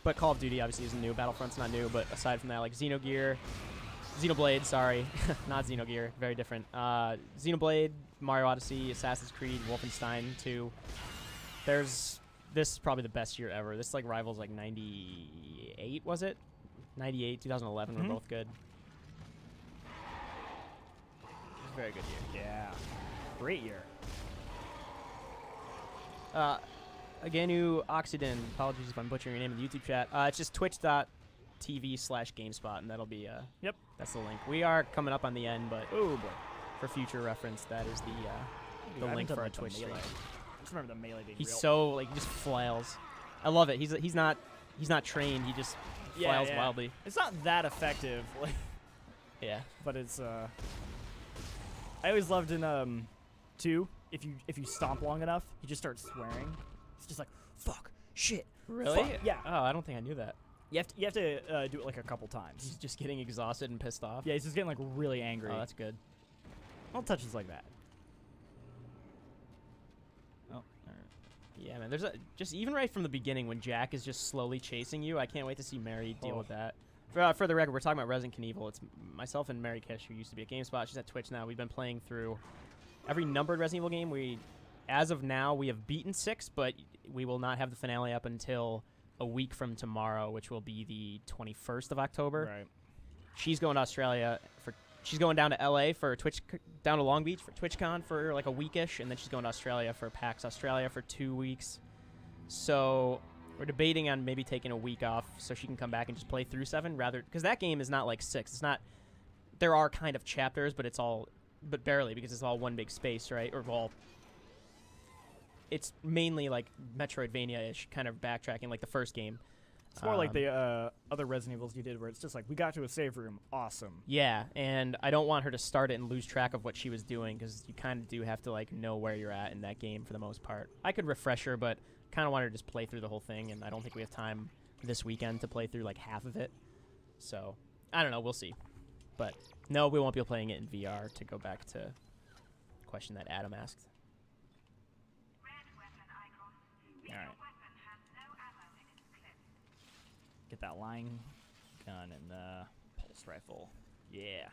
But Call of Duty obviously isn't new. Battlefront's not new, but aside from that, like Xenoblade, sorry. Not Xenogear, very different. Xenoblade, Mario Odyssey, Assassin's Creed, Wolfenstein 2. This is probably the best year ever. This like rivals like 98, was it? 98, 2011 were both good. It was a very good year. Yeah. Great year. Aganu Oxiden, apologies if I'm butchering your name in the YouTube chat. It's just twitch.tv/GameSpot, and that'll be, yep, that's the link. We are coming up on the end, but oh boy, for future reference, that is the link for our Twitch stream. Just remember the melee being He's real. so, like, he just flails. I love it. He's not trained. He just flails wildly. It's not that effective. Like, yeah. But it's, I always loved in, 2, if you stomp long enough, you just start swearing. It's just like, fuck, shit. Really? Fuck. Yeah. Oh, I don't think I knew that. You have to do it like a couple times. He's just getting exhausted and pissed off. Yeah, he's just getting like really angry. Oh, that's good. All touches like that. Oh, yeah, man. There's just even right from the beginning when Jack is just slowly chasing you. I can't wait to see Mary deal with that. For the record, we're talking about Resident Evil. It's myself and Mary Kish, who used to be at GameSpot. She's at Twitch now. We've been playing through every numbered Resident Evil game. As of now, we have beaten 6, but we will not have the finale up until a week from tomorrow, which will be the 21st of October. Right. She's going to Australia she's going down to LA for down to Long Beach for TwitchCon for like a weekish, and then she's going to Australia for PAX Australia for 2 weeks. So we're debating on maybe taking a week off so she can come back and just play through 7 because that game is not like 6. It's not. There are kind of chapters, but but barely because it's all one big space, right? Or all. It's mainly like Metroidvania-ish kind of backtracking like the first game. It's more like the other Resident Evils you did where it's just like, we got to a save room. Awesome. Yeah, and I don't want her to start it and lose track of what she was doing because you kind of do have to like know where you're at in that game for the most part. I could refresh her, but kind of want her to just play through the whole thing, and I don't think we have time this weekend to play through like half of it. So, I don't know. We'll see. But no, we won't be playing it in VR to go back to the question that Adam asked. All right. Get that line gun and the pulse rifle. Yeah.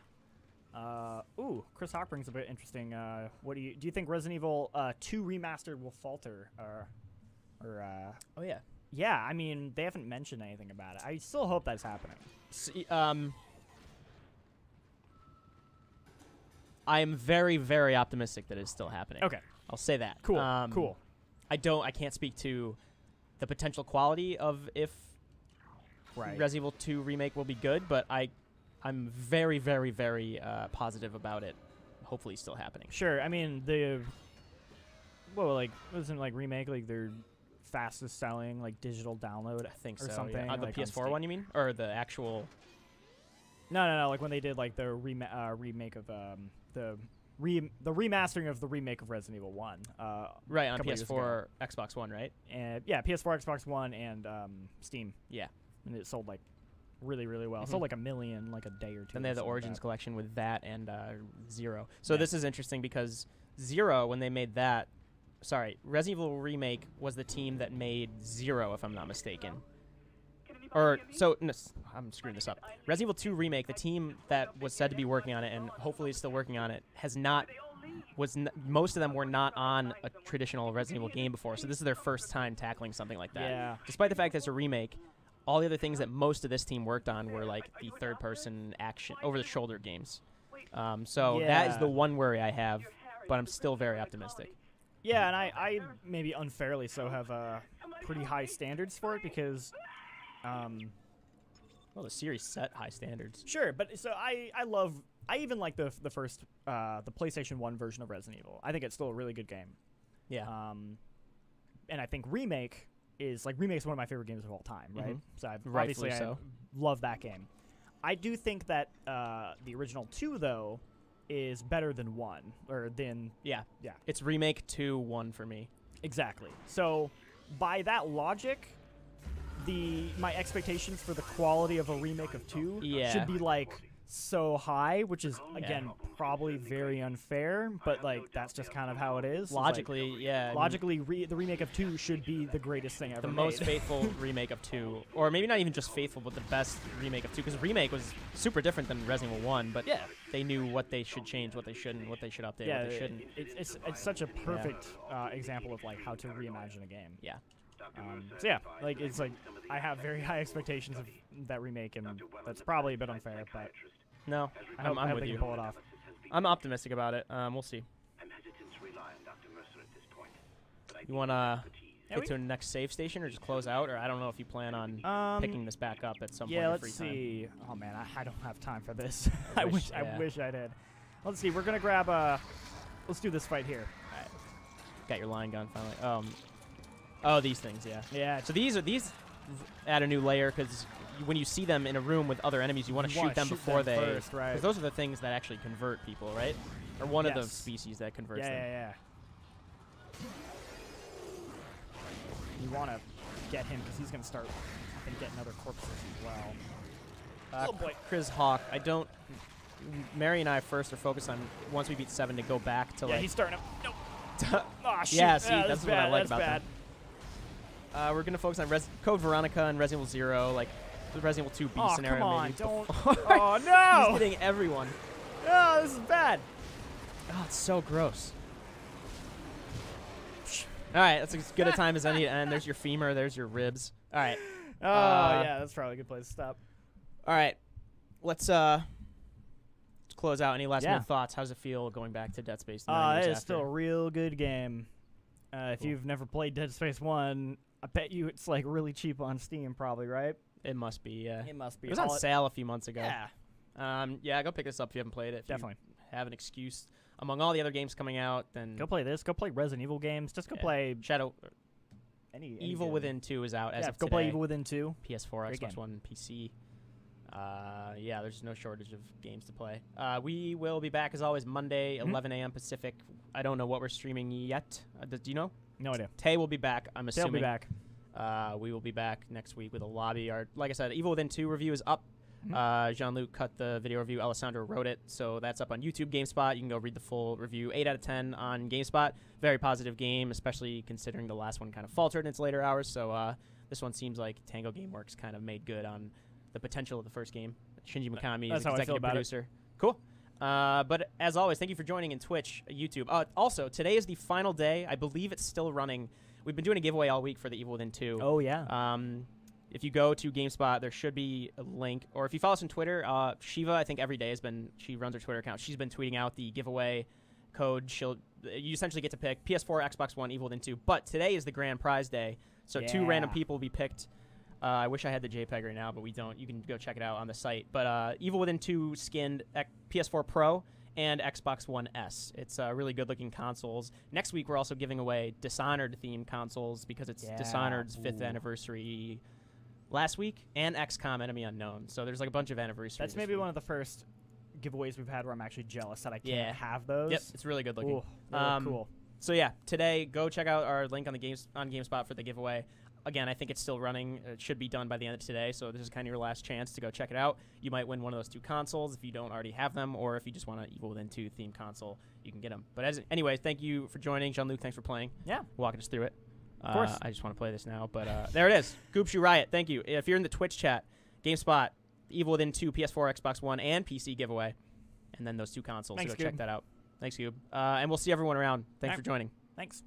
Ooh, Chris Hawk brings a bit interesting. What do you think Resident Evil 2 remastered will falter oh yeah. Yeah, I mean, they haven't mentioned anything about it. I still hope that's happening. I am very, very optimistic that it's still happening. Okay. I'll say that. Cool. Cool. I can't speak to the potential quality of if Resident Evil 2 remake will be good, but I'm very, very, very positive about it. Hopefully, still happening. Sure. I mean, wasn't like remake like their fastest selling like digital download? I think or so. Something. Yeah. The like PS4 one, you mean, or the actual? No. Like when they did like the remake of the remastering of the remake of Resident Evil 1. Right, on PS4, Xbox One, right? And yeah, PS4, Xbox One, and Steam. Yeah. And it sold like really, really well. It sold like 1 million like a day or two. And they have the Origins collection with that and Zero. So this is interesting because Zero, when they made that, Resident Evil Remake was the team that made Zero, if I'm not mistaken. I'm screwing this up. Resident Evil 2 Remake, the team that was said to be working on it and hopefully is still working on it, most of them were not on a traditional Resident Evil game before, so this is their first time tackling something like that. Yeah. Despite the fact that it's a remake, all the other things that most of this team worked on were like the third-person action, over-the-shoulder games. So that is the one worry I have, but I'm still very optimistic. Yeah, and I maybe unfairly so have pretty high standards for it because, well, the series set high standards. Sure, but so I even like the first the PlayStation 1 version of Resident Evil. I think it's still a really good game. Yeah. And I think Remake's one of my favorite games of all time, right? So I love that game. I do think that the original 2 though is better than 1 or than yeah. It's Remake 2 1 for me. Exactly. So by that logic, my expectations for the quality of a remake of 2 should be like so high, which is again probably very unfair, but like that's just kind of how it is. Logically, the remake of 2 should be the greatest thing ever. The most faithful remake of 2, or maybe not even just faithful, but the best remake of 2, because Remake was super different than Resident Evil 1, but they knew what they should change, what they shouldn't, what they should update, what they shouldn't. It's such a perfect example of like how to reimagine a game. Yeah. So yeah, like it's like I have very high expectations of that remake, and that's probably a bit unfair, but no, I hope with they you. can pull it off. I'm optimistic about it. We'll see. You want to get to a next save station or just close out, or I don't know if you plan on picking this back up at some point. Yeah, let's see. Oh man, I don't have time for this. I wish I did. Let's see. We're gonna grab let's do this fight here. All right. Got your line gun finally. Oh, these things, yeah. Yeah. So these add a new layer because when you see them in a room with other enemies, you want to shoot them before they. First, right? Because those are the things that actually convert people, right? Or one of the species that converts them. Yeah. You want to get him because he's going to start, I think, getting other corpses as well. Oh boy, Chris Hawk. Mary and I first are focused on once we beat 7 to go back to he's starting to. Nope. Oh, shit. Yeah, see, that's what I like about them. We're going to focus on Code Veronica and Resident Evil 0, like the Resident Evil 2B scenario. Come on, maybe. don't. Oh, no! He's getting everyone. Oh, this is bad. Oh, it's so gross. All right, that's as good a time as any to end. There's your femur. There's your ribs. All right. Oh, yeah, that's probably a good place to stop. All right. Let's close out. Any last minute thoughts? How does it feel going back to Dead Space 9 years it's still a real good game. If you've never played Dead Space 1, I bet you it's like really cheap on Steam probably, right? It must be, yeah. It must be. It was on sale a few months ago. Yeah. Go pick this up if you haven't played it. If Definitely. You have an excuse among all the other games coming out, then go play this. Go play Resident Evil games. Just go play Shadow. Any Evil Within 2 is out as of go today. play Evil Within 2. PS4, Xbox One, PC. There's no shortage of games to play. We will be back as always Monday, 11 a.m. Pacific. I don't know what we're streaming yet. Do you know? No idea. Tay will be back. I'm assuming. Tay will be back. We will be back next week with a lobby. Like I said, Evil Within 2 review is up. Jean-Luc cut the video review. Alessandro wrote it, so that's up on YouTube, GameSpot. You can go read the full review. 8 out of 10 on GameSpot. Very positive game, especially considering the last one kind of faltered in its later hours. So this one seems like Tango Gameworks kind of made good on the potential of the first game. Shinji Mikami is executive producer. Cool. But as always, thank you for joining in Twitch, YouTube. Also, today is the final day. I believe it's still running. We've been doing a giveaway all week for the Evil Within 2. Oh, yeah. If you go to GameSpot, there should be a link. Or if you follow us on Twitter, Shiva, I think every day she runs her Twitter account. She's been tweeting out the giveaway code. You essentially get to pick PS4, Xbox One, Evil Within 2. But today is the grand prize day. So 2 random people will be picked. I wish I had the JPEG right now, but we don't. You can go check it out on the site. But Evil Within 2 skinned PS4 Pro and Xbox One S. It's really good-looking consoles. Next week, we're also giving away Dishonored-themed consoles because it's Dishonored's 5th anniversary last week, and XCOM Enemy Unknown. So there's like a bunch of anniversaries. That's maybe one of the first giveaways we've had where I'm actually jealous that I can't have those. Yep, it's really good looking. Ooh, cool. So yeah, today go check out our link on GameSpot for the giveaway. Again, I think it's still running. It should be done by the end of today, so this is kind of your last chance to go check it out. You might win one of those 2 consoles if you don't already have them, or if you just want an Evil Within 2 themed console, you can get them. But anyway, thank you for joining. Jean-Luc, thanks for playing. Yeah. Walking us through it. Of course. I just want to play this now, but there it is. Goop Shoe Riot. Thank you. If you're in the Twitch chat, GameSpot, Evil Within 2, PS4, Xbox One, and PC giveaway, and then those 2 consoles. Thanks, so go check that out. Thanks, Goob. And we'll see everyone around. Thanks for joining. Thanks.